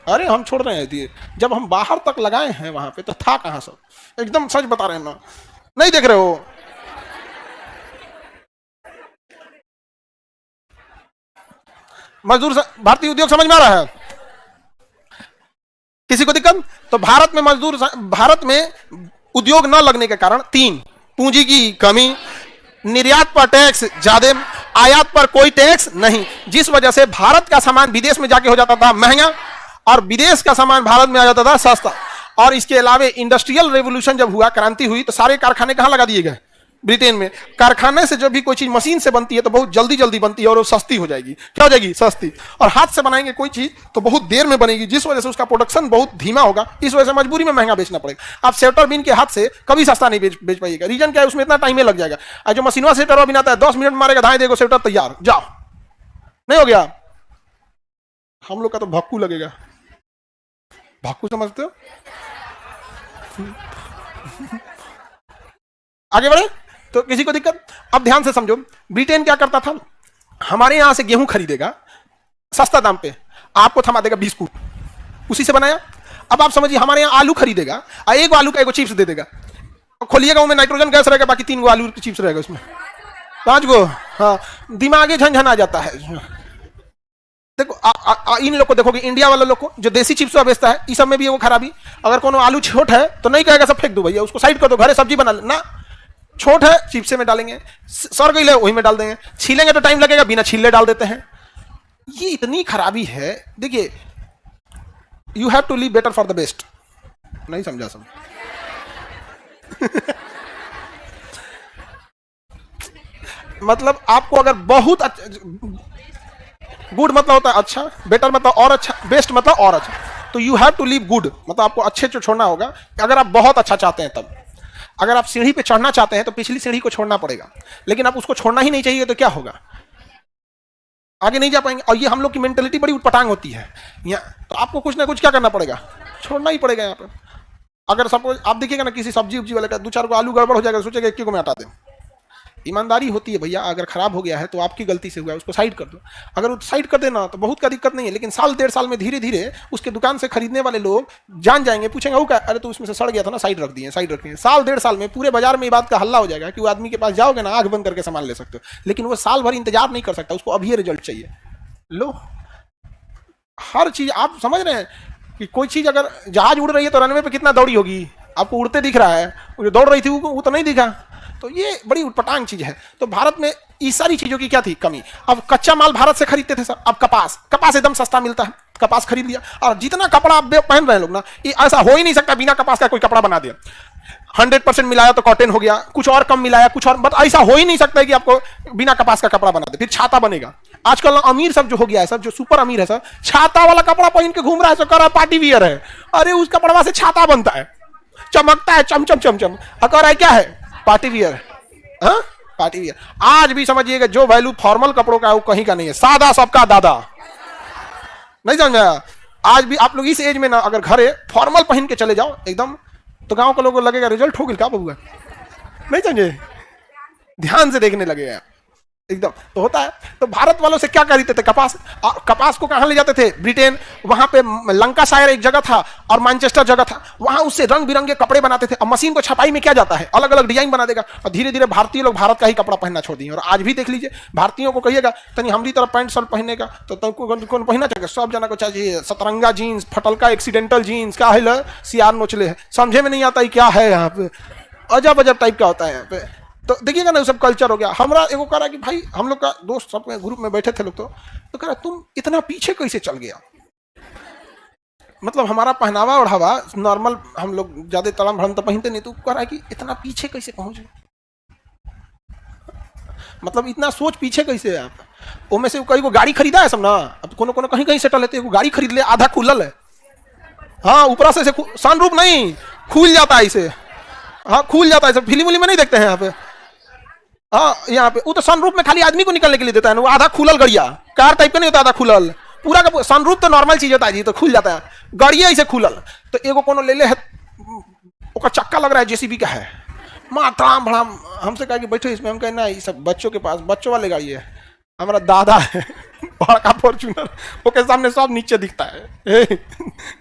अरे हम छोड़ रहे हैं, जब हम बाहर तक लगाए हैं वहां पे तो था कहां सब, एकदम सच बता रहे हैं ना, नहीं देख रहे हो। मजदूर भारतीय उद्योग समझ में आ रहा है, किसी को दिक्कत? तो भारत में उद्योग न लगने के कारण 3, पूंजी की कमी, निर्यात पर टैक्स ज्यादा, आयात पर कोई टैक्स नहीं, जिस वजह से भारत का सामान विदेश में जाके हो जाता था महंगा और विदेश का सामान भारत में आ जाता था सस्ता। और इसके अलावा इंडस्ट्रियल रेवोल्यूशन जब हुआ, क्रांति हुई, तो सारे कारखाने कहां लगा दिए गए, ब्रिटेन में। कारखाने से जो भी कोई चीज मशीन से बनती है तो बहुत जल्दी जल्दी बनती है और वो सस्ती हो जाएगी। क्या हो जाएगी? सस्ती। और हाथ से बनाएंगे कोई चीज तो बहुत देर में बनेगी, जिस वजह से उसका प्रोडक्शन बहुत धीमा होगा, इस वजह से मजबूरी में महंगा बेचना पड़ेगा। आप स्वेटर बीन के हाथ से कभी सस्ता नहीं बेच पाइएगा। रीजन क्या है? उसमें इतना टाइम लग जाएगा। और जो मशीनवा स्वेटर बिन आता है 10 मिनट मारेगा, धाए देगा स्वेटर तैयार, जाओ, नहीं हो गया। हम लोग का तो भक्कू लगेगा। भक्कू समझते हो? आगे बढ़े तो किसी को दिक्कत? अब ध्यान से समझो, ब्रिटेन क्या करता था, हमारे यहां से गेहूं खरीदेगा सस्ता दाम पे, आपको थमा देगा बिस्कुट, उसी से बनाया। अब आप समझिए, हमारे यहाँ आलू खरीदेगा और एक आलू का एगो चिप्स दे देगा, खोलिएगा उनमें नाइट्रोजन गैस रहेगा, बाकी 3 गो आलू के चिप्स रहेगा उसमें, 5 गो। हाँ, दिमागे झंझन आ जाता है। देखो इन लोग को देखोगे, इंडिया वाले लोग को जो देसी चिप्स बेचता है, इस सब में भी वो खराबी। अगर कोनो आलू छोट है तो नहीं कहेगा सब फेंक दो भैया, उसको साइड कर दो, घरे सब्जी बना लेना। छोट है चिप्से में डालेंगे, सर गई वही में डाल देंगे, छीलेंगे तो टाइम लगेगा, बिना छीले डाल देते हैं। ये इतनी खराबी है। देखिए, you have to live better for the best. नहीं समझा सब? मतलब आपको अगर बहुत अच्छा, गुड मतलब होता है अच्छा, बेटर मतलब और अच्छा, बेस्ट मतलब और अच्छा, तो you have to live good, मतलब आपको अच्छे से छोड़ना होगा अगर आप बहुत अच्छा चाहते हैं। तब अगर आप सीढ़ी पे चढ़ना चाहते हैं तो पिछली सीढ़ी को छोड़ना पड़ेगा, लेकिन आप उसको छोड़ना ही नहीं चाहिए तो क्या होगा? आगे नहीं जा पाएंगे। और ये हम लोग की मेंटेलिटी बड़ी उटपटांग होती है यहाँ, तो आपको कुछ ना कुछ क्या करना पड़ेगा, छोड़ना ही पड़ेगा यहाँ पे। अगर सपोज आप देखिएगा ना, किसी सब्जी उब्जी वाले का 2-4 को आलू गड़बड़ हो जाएगा, सोचेगा 1 को मैं हटा दें। ईमानदारी होती है भैया, अगर खराब हो गया है तो आपकी गलती से हुआ है, उसको साइड कर दो। अगर वो साइड कर देना तो बहुत का दिक्कत नहीं है, लेकिन साल 1.5 साल में धीरे धीरे उसके दुकान से खरीदने वाले लोग जान जाएंगे, पूछेंगे वो क्या, अरे तो उसमें से सड़ गया था ना, साइड रख दिए, साइड रख दिए। साल 1.5 साल में पूरे बाजार में ये बात का हल्ला हो जाएगा कि वो आदमी के पास जाओगे ना, आंख बंद करके सामान ले सकते हो, लेकिन वो साल भर इंतजार नहीं कर सकता, उसको अभी रिजल्ट चाहिए। लो, हर चीज आप समझ रहे हैं कि कोई चीज अगर जहाज उड़ रही है तो रनवे पे कितना दौड़ी होगी, आपको उड़ते दिख रहा है, वो जो दौड़ रही थी वो तो नहीं दिखा। तो ये बड़ी उटपटांग चीज है। तो भारत में इस सारी चीजों की क्या थी कमी। अब कच्चा माल भारत से खरीदते थे सर, अब कपास एकदम सस्ता मिलता है, कपास खरीद लिया। और जितना कपड़ा आप पहन रहे हैं लोग ना, ये ऐसा हो ही नहीं सकता बिना कपास का कोई कपड़ा बना दिया। 100% मिलाया तो कॉटन हो गया, कुछ और कम मिलाया कुछ और, बट ऐसा हो ही नहीं सकता है कि आपको बिना कपास का कपड़ा बना दे। फिर छाता बनेगा। आजकल अमीर सब जो हो गया है सर, जो सुपर अमीर है सर, छाता वाला कपड़ा पहन के घूम रहा है, सर, कर रहा है पार्टी वियर है। अरे उस कपड़ा से छाता बनता है, चमकता है चम चम चम चम, कह रहा है क्या है, पार्टी वियर। हाँ पार्टी वियर। आज भी समझिएगा जो वैल्यू फॉर्मल कपड़ों का है वो कहीं का नहीं है, सादा सबका दादा। नहीं समझ में आया? आज भी आप लोग इस एज में ना अगर घर है फॉर्मल पहन के चले जाओ एकदम, तो गांव के लोगों को लगेगा रिजल्ट हो गया क्या बबुआ, नहीं समझे, ध्यान से देखने लगेगा एकदम। तो होता है। तो भारत वालों से क्या खरीदते थे, कपास। कपास को कहां ले जाते थे, ब्रिटेन। वहां पे लंकाशायर एक जगह था और मैनचेस्टर जगह था, वहां उससे रंग बिरंगे कपड़े बनाते थे। अब मशीन को छपाई में क्या जाता है, अलग अलग डिजाइन बना देगा, और धीरे धीरे भारतीय लोग भारत का ही कपड़ा पहनना छोड़ दिए। और आज भी देख लीजिए, भारतीयों को कहिएगा तनी हमारी तरफ पैंट शर्ट पहनेगा तो कौन पहनना चाहिए, सब जना को चाहिए सतरंगा जीन्स, फटलका एक्सीडेंटल जीन्स, क्या है सियार नोचले है, समझे में नहीं आता क्या है यहाँ पे, अजब अजब टाइप का होता है यहाँ पे। तो देखिएगा ना सब कल्चर हो गया। हमरा एगो कह रहा कि भाई हम लोग का दोस्त सब ग्रुप में बैठे थे लोग, तो कह रहा तुम इतना पीछे कैसे चल गया, मतलब हमारा पहनावा ओढ़ावा नॉर्मल, हम लोग ज्यादा तड़म भड़म तो पहनते नहीं, तो कह रहा है कि इतना पीछे कैसे पहुंचे, मतलब इतना सोच पीछे कैसे है आप। वो में से कई को गाड़ी खरीदा है सब ना, अब कोनो कोनो कहीं कहीं सेटल लेते, गाड़ी खरीद ले, आधा खुलल है, हाँ ऊपर से सनरूफ नहीं खुल जाता है इसे, हाँ खुल जाता है, सब फिल्म में नहीं देखते हैं यहाँ पे। हाँ यहाँ पे वो तो सनरूफ में खाली आदमी को निकलने के लिए देता है ना, वो आधा खुलल गड़िया, कार टाइप का नहीं होता आधा खुलल, पूरा का सनरूफ तो नॉर्मल चीज होता है जी, तो खुल जाता है, गड़िया इसे खुलल। तो एगो कोनो ले ले है, उसका चक्का लग रहा है जेसीबी का है, मात्राम भड़ाम, हमसे कहा कि बैठो इसमें, हम कहना ये सब बच्चों के पास, बच्चों वाले गाड़ी है, हमारा दादा है बड़ा फॉर्च्यूनर, उसके सामने सब नीचे दिखता है,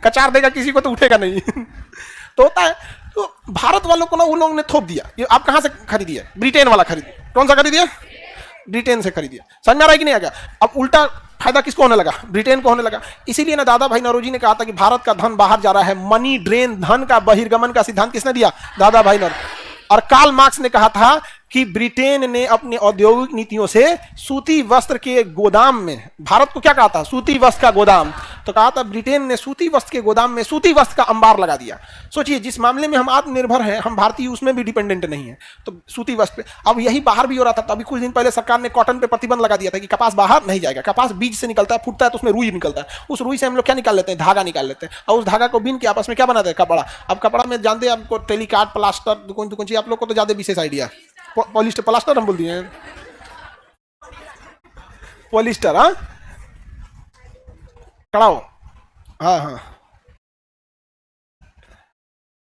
कचार देगा किसी को तो उठेगा नहीं। तो होता है। तो भारत वालों को ना उन लोगों ने थोप दिया। ये आप कहां से खरीदिए, ब्रिटेन वाला खरीदिए, कौन सा खरीदिए, ब्रिटेन से खरीदिए। समझ में आ रहा है कि नहीं आ गया? अब उल्टा फायदा किसको होने लगा, ब्रिटेन को होने लगा। इसीलिए ना दादा भाई नौरोजी ने कहा था कि भारत का धन बाहर जा रहा है, मनी ड्रेन, धन का बहिर्गमन का सिद्धांत किसने दिया, दादा भाई नौरोजी। और कार्ल मार्क्स ने कहा था कि ब्रिटेन ने अपने औद्योगिक नीतियों से सूती वस्त्र के गोदाम में, भारत को क्या कहा था, सूती वस्त्र का गोदाम, तो कहा था ब्रिटेन ने सूती वस्त्र के गोदाम में सूती वस्त्र का अंबार लगा दिया। सोचिए जिस मामले में हम आत्मनिर्भर हैं, हम भारतीय, उसमें भी डिपेंडेंट नहीं है, तो सूती वस्त्र पे। अब यही बाहर भी हो रहा था, तो अभी कुछ दिन पहले सरकार ने कॉटन पे प्रतिबंध लगा दिया था कि कपास बाहर नहीं जाएगा। कपास बीज से निकलता है, फूटता है, तो उसमें रुई निकलता है, उस रुई से हम लोग क्या निकाल लेते हैं, धागा निकाल लेते हैं, और उस धागा को बीन के आपस में क्या बनाते हैं, कपड़ा। अब कपड़ा में जानते हैं आपको टेलीकार्ड, प्लास्टर, कौन चीज, आप लोग को तो ज्यादा विशेष आइडिया, पॉलिस्टर, प्लास्टर हम बोल दिए, पॉलिस्टर, हाँ कड़ाओ, हाँ हाँ।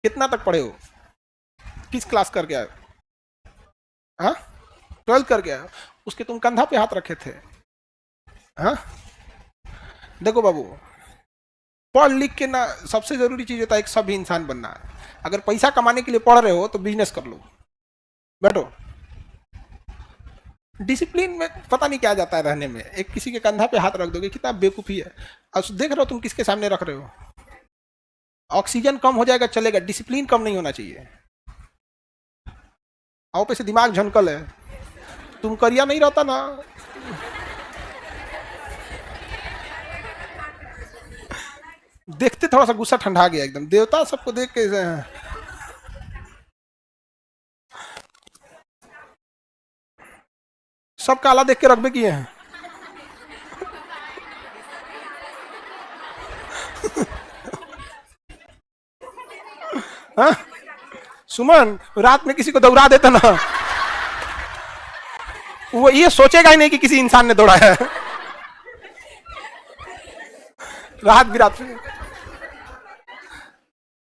कितना तक पढ़े हो, किस क्लास करके आए, हाँ 12th करके आए, उसके तुम कंधा पे हाथ रखे थे, हाँ। देखो बाबू, पढ़ लिख के ना सबसे जरूरी चीज होता है एक सभ्य इंसान बनना है। अगर पैसा कमाने के लिए पढ़ रहे हो तो बिजनेस कर लो, बैठो। डिसिप्लिन में पता नहीं क्या जाता है रहने में, एक किसी के कंधा पे हाथ रख दोगे, कितना बेवकूफी है। अब देख रहे हो तुम किसके सामने रख रहे हो, ऑक्सीजन कम हो जाएगा चलेगा, डिसिप्लिन कम नहीं होना चाहिए। आओ पे से दिमाग झनकल है, तुम करिया नहीं रहता ना, देखते थोड़ा सा गुस्सा ठंडा गया एकदम, देवता सबको देख के सब काला देख के रखबे किए हैं। हाँ? सुमन रात में किसी को दौड़ा देता ना, वो ये सोचेगा ही नहीं कि किसी इंसान ने दौड़ाया है। रात बिरात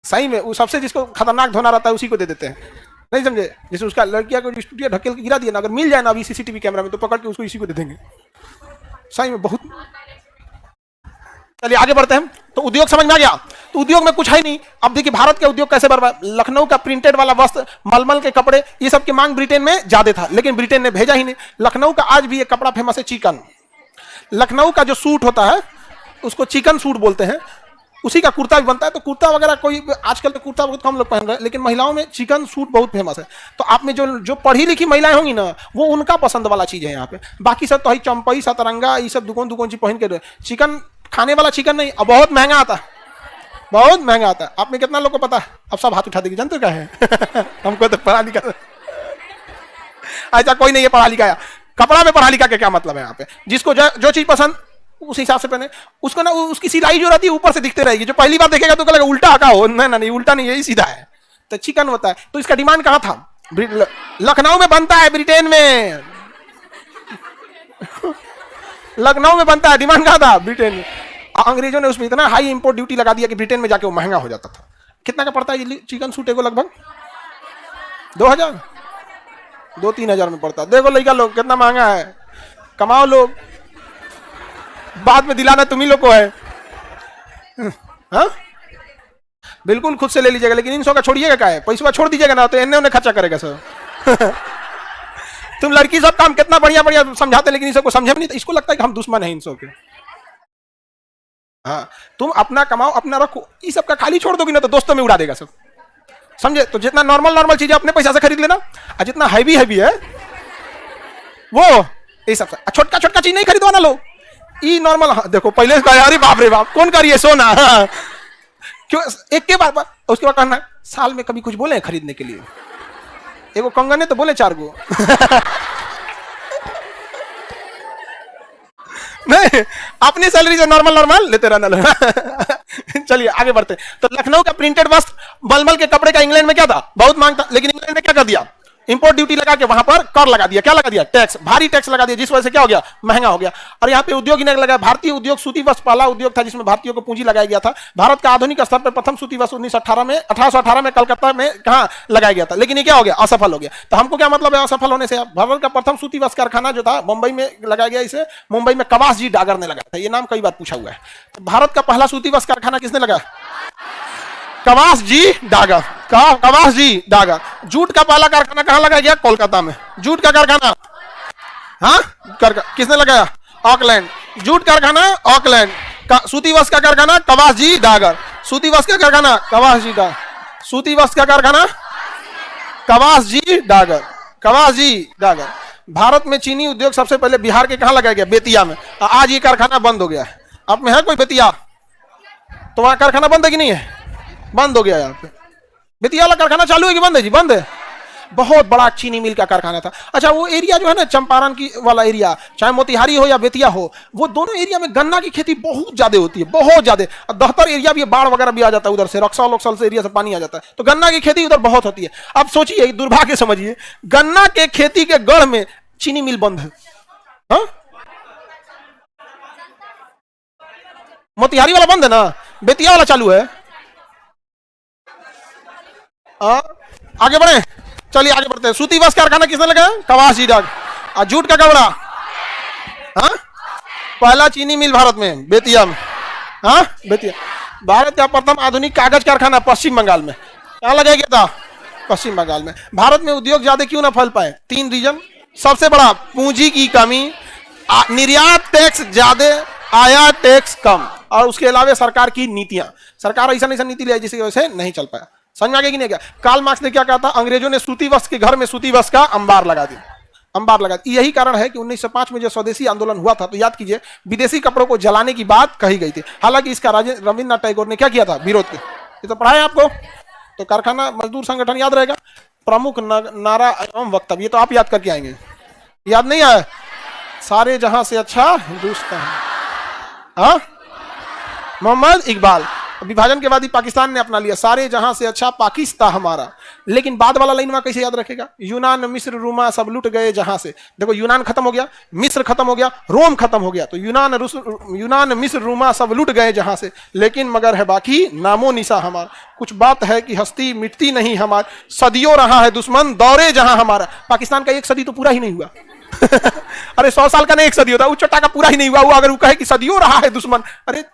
सही में वो सबसे जिसको खतरनाक धोना रहता है उसी को दे देते हैं, नहीं समझे। जैसे उसका लड़किया को स्टूडियो ढकेल के गिरा दिया ना, अगर मिल जाए ना अभी सीसीटीवी कैमरा में, तो पकड़ के उसको इसी को दे देंगे, सही में बहुत। चलिए आगे बढ़ते हैं। तो उद्योग समझ में आ गया। तो उद्योग में कुछ है नहीं। अब देखिए भारत के उद्योग कैसे बर्बाद। लखनऊ का प्रिंटेड वाला वस्त्र, मलमल के कपड़े, ये सब की मांग ब्रिटेन में ज्यादा था, लेकिन ब्रिटेन ने भेजा ही नहीं। लखनऊ का आज भी एक कपड़ा फेमस है, चिकन। लखनऊ का जो सूट होता है उसको चिकन सूट बोलते हैं, उसी का कुर्ता भी बनता है। तो कुर्ता वगैरह कोई आजकल तो कुर्ता बहुत कम लोग पहन रहे हैं, लेकिन महिलाओं में चिकन सूट बहुत फेमस है। तो आप में जो पढ़ी लिखी महिलाएं होंगी ना, वो उनका पसंद वाला चीज है यहाँ पे। बाकी सब तो ही चंपई, सतरंगा, ये सब दुकान दुकान चीज पहन के, चिकन खाने वाला चिकन नहीं। अब बहुत महंगा आता है, बहुत महंगा आता है। आप में कितना लोग को पता है? अब सब हाथ उठा देगी, जानते क्या है? हमको तो पढ़ा लिखा ऐसा कोई नहीं है पढ़ा लिखा है। कपड़ा में पढ़ा लिखा के क्या मतलब है? यहाँ पे जिसको जो चीज पसंद उस हिसाब से पहने। उसको ना उसकी सिलाई जो रहती है ऊपर से दिखते रहेगी। जो पहली बार देखेगा तो कहेगा उल्टा का हो, नहीं उल्टा नहीं, यही सीधा है। तो चिकन होता है। तो इसका डिमांड कहां था? लखनऊ में बनता है, ब्रिटेन में। लखनऊ में बनता है, डिमांड कहां था? ब्रिटेन में। अंग्रेजों ने उसमें इतना हाई इंपोर्ट ड्यूटी लगा दिया कि ब्रिटेन में जाके वो महंगा हो जाता था। कितना का पड़ता है चिकन सूटे को? लगभग 2000 2-3 हजार में पड़ता। देखो लड़का लोग कितना महंगा है, कमाओ लोग, बाद में दिलाना तुम्ही लोग को है। हाँ बिल्कुल खुद से ले लीजिएगा, लेकिन इन सौ का छोड़िएगा, क्या है पैसा छोड़ दीजिएगा ना, तो इन्हें उन्हें खर्चा करेगा सब। तुम लड़की सब काम कितना बढ़िया बढ़िया समझाते, लेकिन इन सबको समझे नहीं, तो इसको लगता है कि हम दुश्मन हैं इन सब के। हाँ तुम अपना कमाओ, अपना रखो, इस सब का खाली छोड़ दोगी ना तो दोस्तों में उड़ा देगा सब, समझे? तो जितना नॉर्मल चीजें अपने पैसा से खरीद लेना, और जितना हैवी है वो ये सब छोटका छोटका चीज नहीं खरीदवाना लो, ई नॉर्मल। हाँ, देखो पहले अरे बाप रे बाप कौन करिए सोना। हाँ। क्यों एक के बाद उसके बाद कहना साल में कभी कुछ बोले खरीदने के लिए, एगो कंगन है तो बोले 4 गो। नहीं अपनी सैलरी से नॉर्मल लेते रहना। चलिए आगे बढ़ते। तो लखनऊ का प्रिंटेड वस्त्र मलमल के कपड़े का इंग्लैंड में क्या था? बहुत मांग था, लेकिन इंग्लैंड ने क्या कर दिया? इंपोर्ट ड्यूटी लगा के वहां पर कर लगा दिया। क्या लगा दिया? टैक्स, भारी टैक्स लगा दिया, जिस वजह से क्या हो गया? महंगा हो गया। और यहाँ पे उद्योग इन्हें लगा, भारतीय उद्योग सूती वस्त्र पहला उद्योग था जिसमें भारतीयों को पूंजी लगाया गया था। भारत का आधुनिक स्तर पर प्रथम सूती वस्त्र 1818 में कलकत्ता में कहा लगाया गया था, लेकिन ये क्या हो गया? असफल हो गया। तो हमको क्या मतलब है असफल होने से? भारत का प्रथम सूती वस्त्र कारखाना जो था मुंबई में लगाया गया, इसे मुंबई में कवास जी डागर ने लगाया था। ये नाम कई बार पूछा हुआ है। तो भारत का पहला सूती वस्त्र कारखाना किसने लगाया? कवास जी डागर। कवास जी डागर। जूट का पहला कारखाना कहां लगाया गया? कोलकाता में। जूट का कारखाना हाँ किसने लगाया? ऑकलैंड। जूट कारखाना ऑकलैंड। सूती वस्त्र का कारखाना कवास जी डागर। सूती वस्त्र का कारखाना कवास जी डागर। सूती वस्त्र का कारखाना कवास जी डागर। कवास जी डागर। भारत में चीनी उद्योग सबसे पहले बिहार के कहां लगाया गया? बेतिया में। आज ये कारखाना बंद हो गया है। आप में है कोई बेतिया? तो वहां कारखाना बंद है कि नहीं है? बंद हो गया। यहाँ पे बेतिया वाला कारखाना चालू है कि बंद है? जी बंद है। बहुत बड़ा चीनी मिल का कारखाना था। अच्छा वो एरिया जो है ना चंपारण की वाला एरिया, चाहे मोतिहारी हो या बेतिया हो, वो दोनों एरिया में गन्ना की खेती बहुत ज्यादा होती है, बहुत ज्यादा। दहतर एरिया भी बाढ़ वगैरह भी आ जाता है उधर से, रक्सौल से एरिया से पानी आ जाता है, तो गन्ना की खेती उधर बहुत होती है। अब सोचिए दुर्भाग्य समझिए, गन्ना के खेती के गढ़ में चीनी मिल बंद है। हाँ? मोतिहारी वाला बंद है ना, बेतिया वाला चालू है। आगे बढ़े, चलिए आगे बढ़ते हैं। सूती वस्त्र कारखाना किसने लगाया? कवास जी डागर। और जूट का कपड़ा हाँ पहला चीनी मिल भारत में बेतिया में। हाँ बेतिया। भारत का प्रथम आधुनिक कागज कारखाना पश्चिम बंगाल में। कहां लगाया गया था? पश्चिम बंगाल में। भारत में उद्योग ज्यादा क्यों ना फैल पाए? 3 रीजन। सबसे बड़ा पूंजी की कमी, निर्यात टैक्स ज्यादा, आयात टैक्स कम, और उसके अलावा सरकार की नीतियां। सरकार ऐसा नीति ले जिसकी वजह से नहीं चल पाया। समझ में आ गया कि नहीं गया? कार्ल मार्क्स ने क्या कहा था? अंग्रेजों ने सूती वस्त्र के घर में सूती वस्त्र का अंबार लगा दिया। अंबार लगा दिया। यही कारण है कि 1905 में जब स्वदेशी आंदोलन हुआ था, तो याद कीजिए विदेशी कपड़ों को जलाने की बात कही गई थी। हालांकि इसका रविन्द्रनाथ टैगोर ने क्या किया था? विरोध किया। ये तो पढ़ा है आपको। तो कारखाना मजदूर संगठन याद रहेगा। प्रमुख नारा एवं वक्तव्य, ये तो आप याद करके आएंगे। याद नहीं आया? सारे जहां से अच्छा हिंदुस्तान। हाँ मोहम्मद इकबाल। विभाजन के बाद ही पाकिस्तान ने अपना लिया, सारे जहां से अच्छा पाकिस्तान हमारा। लेकिन बाद वाला लाइन में कैसे याद रखेगा? यूनान मिस्र रूमा सब लुट गए जहां से। देखो यूनान खत्म हो गया, मिस्र खत्म हो गया, रोम खत्म हो गया, तो यूनान मिस्र रूमा सब लुट गए जहां से, लेकिन मगर है बाकी नामो निशा हमारा। कुछ बात है कि हस्ती मिटती नहीं हमारी, सदियों रहा है दुश्मन दौरे जहां हमारा। पाकिस्तान का 1 सदी तो पूरा ही नहीं हुआ। अरे 100 साल का नहीं 1 सदी होता, उस चट्टा का पूरा ही नहीं हुआ। वो अगर वो कहे कि सदियों रहा है दुश्मन, अरे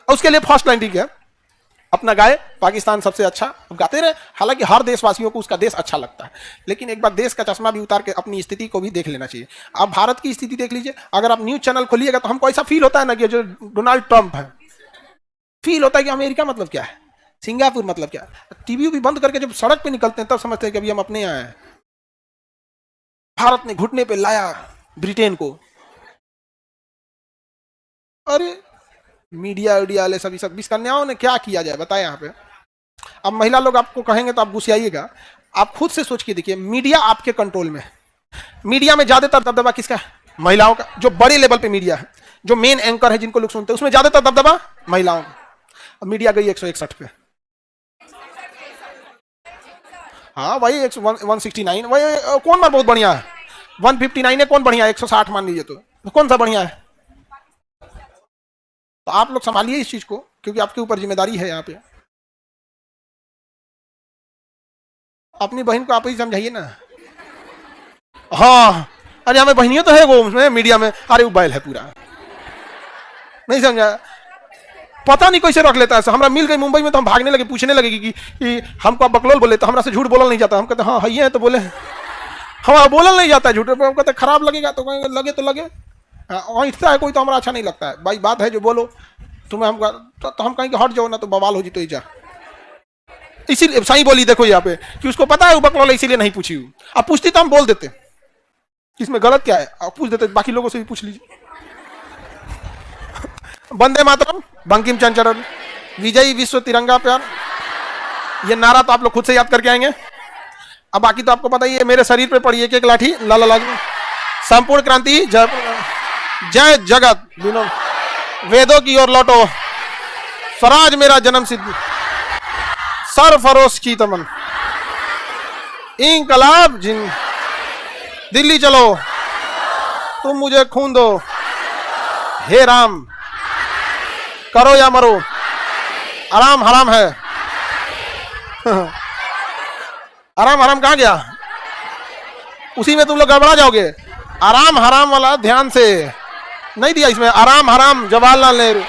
उसके लिए फर्स्ट लाइन ठीक है, अपना गाए पाकिस्तान सबसे अच्छा, गाते रहे। हालांकि हर देशवासियों को उसका देश अच्छा लगता है, लेकिन एक बार देश का चश्मा भी उतार के अपनी स्थिति को भी देख लेना चाहिए। आप भारत की स्थिति देख लीजिए। अगर आप न्यूज चैनल खोलिएगा तो हमको ऐसा फील होता है ना कि जो डोनाल्ड ट्रंप है, फील होता है कि अमेरिका मतलब क्या है, सिंगापुर मतलब क्या है। टीवी भी बंद करके जब सड़क पे निकलते हैं तब समझते हैं कि अभी हम अपने यहाँ हैं। भारत ने घुटने पे लाया ब्रिटेन को। अरे मीडिया वाले सभी सब कन्याओं ने क्या किया जाए बताए यहाँ पे। अब महिला लोग आपको कहेंगे तो आप गुस्साइएगा। आप खुद से सोच के देखिए, मीडिया आपके कंट्रोल में। मीडिया में ज्यादातर दबदबा किसका है? महिलाओं का। जो बड़े लेवल पे मीडिया है, जो मेन एंकर है जिनको लोग सुनते हैं, उसमें ज्यादातर दबदबा महिलाओं का। अब मीडिया गई 161 पे। हाँ भाई 169 भाई, कौन मार बहुत बढ़िया है? 159 है, कौन बढ़िया है? 160 मान लीजिए तो कौन सा बढ़िया है? तो आप लोग संभालिए इस चीज को, क्योंकि आपके ऊपर जिम्मेदारी है यहाँ पे। अपनी बहन को आप ही समझाइए ना। हाँ, अरे हमें बहनियों तो है वो उसमें मीडिया में, अरे वो बैल है पूरा, नहीं समझा? पता नहीं कैसे रख लेता है। हमरा मिल गई मुंबई में तो हम भागने लगे, पूछने लगे कि हमको आप बकलोल बोले, तो हमरा से झूठ बोलल नहीं जाता। हम कहते हाँ है तो बोले, हमारा बोलल नहीं जाता है झूठ। हम कहते खराब लगेगा तो कहेंगे लगे तो लगे, ऐसा है कोई तो हमारा अच्छा नहीं लगता है भाई। बात है जो बोलो तुम्हें, हम तो हम कहेंगे हट जाओ ना, तो बवाल हो जी तो जा। इसीलिए सही बोली देखो यहाँ पे कि उसको पता है वो बकलोल, इसीलिए नहीं पूछी। अब पूछती तो हम बोल देते, इसमें गलत क्या है? आप पूछ देते, बाकी लोगों से भी पूछ लीजिए। वंदे मातरम, बंकिम चंद्र, विजयी विश्व तिरंगा प्यार, ये नारा तो आप लोग खुद से याद करके आएंगे। अब बाकी तो आपको पता ही है, मेरे शरीर पे पड़ी एक एक लाठी, लाला लाल, संपूर्ण क्रांति, जय जय जगत, दिनों वेदों की ओर लौटो, स्वराज मेरा जन्म सिद्ध, सरफरोश की तमन, इंकलाब जिन, दिल्ली चलो, तुम मुझे खून दो, हे राम, करो या मरो, आराम हराम है। आराम हराम कहाँ गया? उसी में तुम लोग गड़बड़ा जाओगे। आराम हराम वाला ध्यान से नहीं दिया इसमें, आराम हराम जवाहरलाल नेहरू,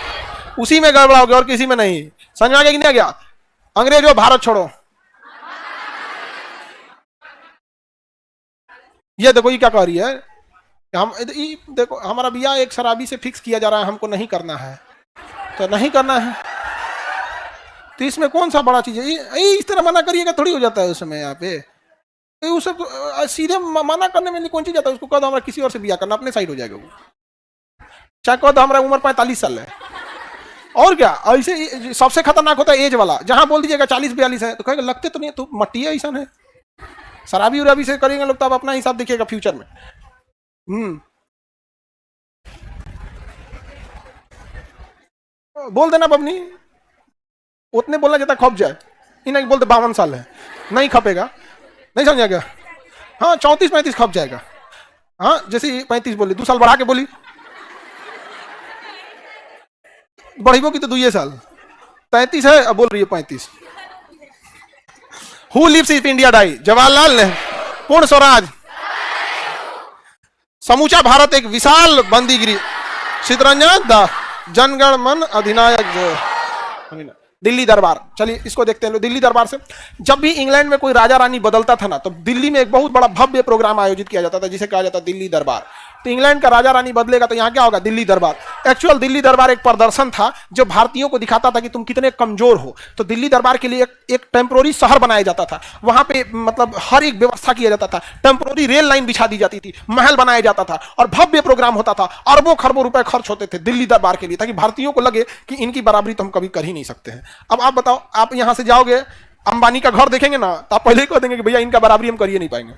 उसी में गड़बड़ाओगे और किसी में नहीं। समझ आ गया कि नहीं आ गया? अंग्रेजों भारत छोड़ो। ये देखो ये क्या कह रही है, हम देखो हमारा बिया एक शराबी से फिक्स किया जा रहा है, हमको नहीं करना है तो नहीं करना है, तो इसमें कौन सा बड़ा चीज है? इस तरह मना करिएगा थोड़ी हो जाता है उस समय यहाँ पे। उसे सीधे मना करने में कौन चीज जाता है? उसको कह दो हमारा किसी और से बिया करना, अपने साइड हो जाएगा वो। चाहे कह दो हमारा उम्र 45 साल है, और क्या? ऐसे सबसे खतरनाक होता है एज वाला, जहां बोल दीजिएगा 40-42 है तो कहेगा लगते तो नहीं, तो मट्टी है, ऐसा है। शराबी उराबी से करेंगे लोग तो आप अपना हिसाब देखिएगा फ्यूचर में। बोल देना बबनी, उतने बोलना जाता खप जाए, इन्हें बोलते 52 साल है, नहीं खपेगा, नहीं समझा क्या? हाँ 34-35 खप जाएगा। हाँ जैसे 35 बोली, 2 साल बढ़ा के बोली, बढ़ीबो की तो 2 साल, 35 है अब बोल रही है 35। Who lives if India die? Jawaharlal Nehru, पूर्ण स्वराज, समूचा भारत एक विशाल बंदीगिरी, चितरंजन दास, जनगण मन अधिनायक जो, दिल्ली दरबार। चलिए इसको देखते हैं। दिल्ली दरबार से जब भी इंग्लैंड में कोई राजा रानी बदलता था ना, तो दिल्ली में एक बहुत बड़ा भव्य प्रोग्राम आयोजित किया जाता था जिसे कहा जाता दिल्ली दरबार। तो इंग्लैंड का राजा रानी बदलेगा तो यहाँ क्या होगा? दिल्ली दरबार। एक्चुअल दिल्ली दरबार एक प्रदर्शन था जो भारतीयों को दिखाता था कि तुम कितने कमजोर हो। तो दिल्ली दरबार के लिए एक टेम्पोररी शहर बनाया जाता था, वहां पे मतलब हर एक व्यवस्था किया जाता था, टेम्पोररी रेल लाइन बिछा दी जाती थी, महल बनाया जाता था और भव्य प्रोग्राम होता था। अरबों खरबों रुपए खर्च होते थे दिल्ली दरबार के लिए, ताकि भारतीयों को लगे कि इनकी बराबरी तो हम कभी कर ही नहीं सकते हैं। अब आप बताओ, आप यहां से जाओगे अंबानी का घर देखेंगे ना, तो आप पहले ही कह देंगे कि भैया इनका बराबरी हम कर ही नहीं पाएंगे।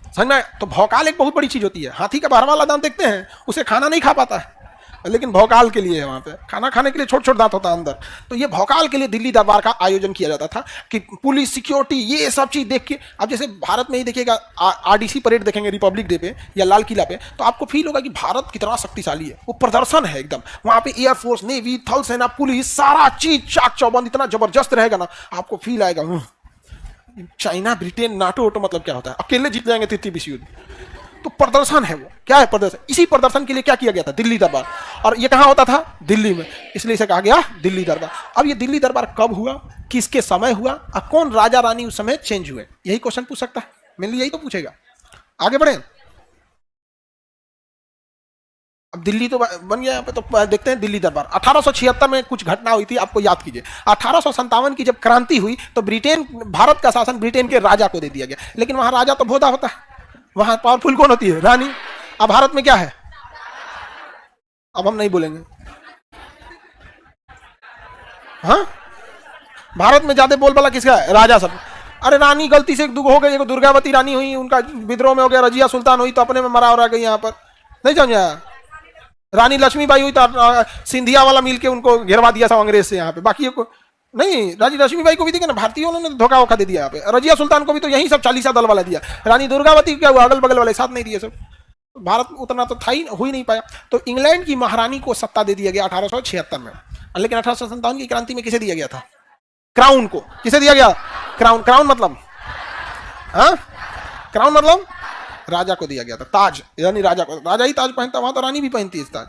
समझ में? तो भौकाल एक बहुत बड़ी चीज होती है। हाथी का बाहर वाला दांत देखते हैं, उसे खाना नहीं खा पाता है, लेकिन भौकाल के लिए है, वहां पे खाना खाने के लिए छोट छोट दांत होता है अंदर। तो ये भौकाल के लिए दिल्ली दरबार का आयोजन किया जाता था कि पुलिस सिक्योरिटी ये सब चीज देख के, अब जैसे भारत में ही देखिएगा, आरडीसी परेड देखेंगे रिपब्लिक डे पे या लाल किला पे, तो आपको फील होगा कि भारत कितना शक्तिशाली है। वो प्रदर्शन है एकदम, वहां पे एयरफोर्स, नेवी, थल सेना, पुलिस, सारा चीज चाक चौबंद इतना जबरदस्त रहेगा ना, आपको फील आएगा चाइना, ब्रिटेन, नाटो वोटो मतलब क्या होता है, अकेले जीत जाएंगे तृतीय विश्व युद्ध। तो प्रदर्शन है वो, क्या है प्रदर्शन? इसी प्रदर्शन के लिए क्या किया गया था? दिल्ली दरबार। और ये कहां होता था? दिल्ली में, इसलिए इसे कहा गया दिल्ली दरबार। अब ये दिल्ली दरबार कब हुआ, किसके समय हुआ और कौन राजा रानी उस समय चेंज हुए, यही क्वेश्चन पूछ सकता है, मेनली यही तो पूछेगा। आगे बढ़े। अब दिल्ली तो बन गया यहाँ पे, तो देखते हैं दिल्ली दरबार। 1876 में कुछ घटना हुई थी, आपको याद कीजिए। 1857 की जब क्रांति हुई तो ब्रिटेन, भारत का शासन ब्रिटेन के राजा को दे दिया गया, लेकिन वहां राजा तो भोदा होता है, वहां पावरफुल कौन होती है? रानी। अब भारत में क्या है? अब हम नहीं बोलेंगे। हाँ, भारत में ज्यादा बोलबाला किसका है? राजा सब। अरे रानी गलती से एक दुगो हो गई, एक दुर्गावती रानी हुई, उनका विद्रोह में हो गया, रजिया सुल्तान हुई तो अपने में मरा हो रहा गई, यहाँ पर नहीं समझा। रानी लक्ष्मीबाई हुई तो सिंधिया वाला मिल के उनको घेरवा दिया था अंग्रेज से यहाँ पे, बाकी को नहीं, रानी लक्ष्मीबाई को भी दिया ना, भारतीयों ने धोखा वोखा दे दिया यहाँ पे। रजिया सुल्तान को भी तो यही सब चालीसा दल वाला दिया। रानी दुर्गावती क्या हुआ, अगल बगल वाले साथ नहीं दिए सब। भारत उतना तो था ही, हो ही नहीं पाया। तो इंग्लैंड की महारानी को सत्ता दे दिया गया 1876 में। लेकिन 1857 की क्रांति में किसे दिया गया था? क्राउन को। किसे दिया गया? क्राउन। क्राउन मतलब, हाँ, क्राउन मतलब राजा को दिया गया था। ताज यानी राजा को, राजा ही ताज पहनता, वहां तो रानी भी पहनती है इस ताज।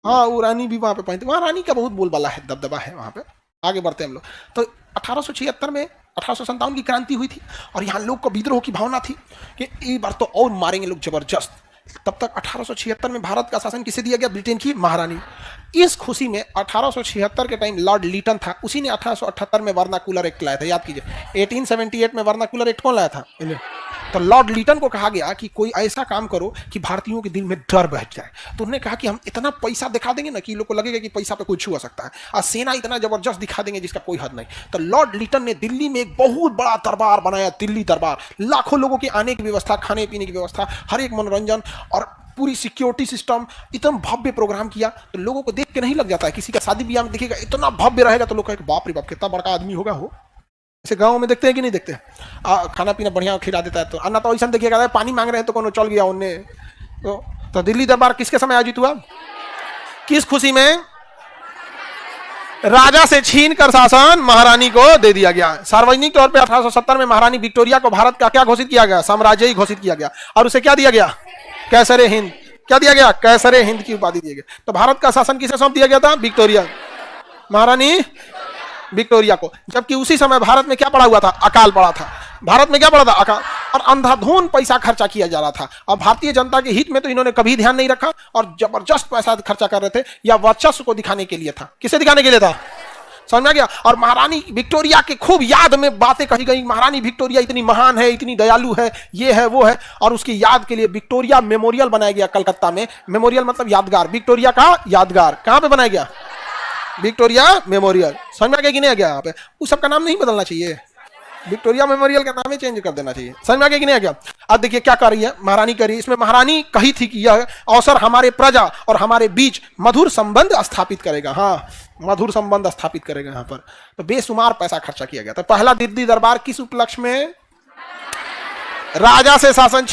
हाँ, वो रानी भी वहां पे पहनती, वहां रानी का बहुत बोलबाला है, दबदबा है वहां पे। आगे बढ़ते हैं हम लोग। तो 1876 में 1857 की क्रांति हुई थी और यहाँ लोग को विद्रोह की भावना थी कि एक बार तो और मारेंगे लोग जबरदस्त। तब तक 1876 में भारत का शासन किसे दिया गया? ब्रिटेन की महारानी। इस खुशी में 1876 के टाइम लॉर्ड लीटन था, उसी ने 1878 में वर्नाकुलर एक्ट लाया था। याद कीजिए, 1878 में वर्नाकुलर एक्ट कौन लाया था? तो लॉर्ड लीटन को कहा गया कि कोई ऐसा काम करो कि भारतीयों के दिल में डर बैठ जाए। तो उन्होंने कहा कि हम इतना पैसा दिखा देंगे ना कि लोग को लगेगा कि पैसा पे कोई छुआ सकता है, और सेना इतना जबरदस्त दिखा देंगे जिसका कोई हद नहीं। तो लॉर्ड लीटन ने दिल्ली में एक बहुत बड़ा दरबार बनाया, दिल्ली दरबार। लाखों लोगों के आने की व्यवस्था, खाने पीने की व्यवस्था, हर एक मनोरंजन और पूरी सिक्योरिटी सिस्टम, इतना भव्य प्रोग्राम किया। तो लोगों को देख के नहीं लग जाता है, किसी का शादी ब्याह में देखिएगा इतना भव्य रहेगा तो लोग कहेंगे बाप रे बाप कितना बड़का आदमी होगा हो। ऐसे गाँव में देखते हैं कि नहीं देखते? खाना पीना बढ़िया खिला देता है। तो अन्ना तो ऐसा देखिएगा, पानी मांग रहे हैं तो कौन चल गया उनने। तो दिल्ली दरबार किसके समय आयोजित हुआ? किस खुशी में? राजा से छीन कर शासन महारानी को दे दिया गया। सार्वजनिक तौर पे 1870 में महारानी विक्टोरिया को भारत का क्या घोषित किया गया? साम्राज्य ही घोषित किया गया। और उसे क्या दिया गया? कैसरे हिंद। क्या दिया गया? कैसरे हिंद की उपाधि दी गई। तो भारत का शासन किसे सौंप दिया गया था? विक्टोरिया, महारानी विक्टोरिया को। जबकि उसी समय भारत में क्या पड़ा हुआ था? अकाल पड़ा था। भारत में क्या पड़ा था? अकाल। और अंधाधुंध पैसा खर्चा किया जा रहा था। अब भारतीय जनता के हित में तो इन्होंने कभी ध्यान नहीं रखा और जबरदस्त पैसा खर्चा कर रहे थे, या वर्चस्व को दिखाने के लिए था। किसे दिखाने के लिए था? समझ में आ गया? और महारानी विक्टोरिया के खूब याद में बातें कही गई। महारानी विक्टोरिया इतनी महान है, इतनी दयालु है, ये है वो है। और उसकी याद के लिए विक्टोरिया मेमोरियल बनाया गया कलकत्ता में। मेमोरियल मतलब यादगार, विक्टोरिया का यादगार। कहां पे बनाया गया? Victoria memorial. समझ में आ गया कि नहीं आ गया? यहाँ पे उस सबका नाम नहीं बदलना चाहिए, विक्टोरिया मेमोरियल का नाम ही चेंज कर देना चाहिए। समझ में आ गया कि नहीं आ गया? अब देखिए क्या कर रही है महारानी, करी इसमें महारानी कही थी कि यह अवसर हमारे प्रजा और हमारे बीच मधुर संबंध स्थापित करेगा। हाँ, मधुर संबंध स्थापित करेगा यहाँ पर। तो बेशुमार पैसा खर्चा किया गया था। पहला दिल्ली दरबार किस उपलक्ष्य में? राजा से शासन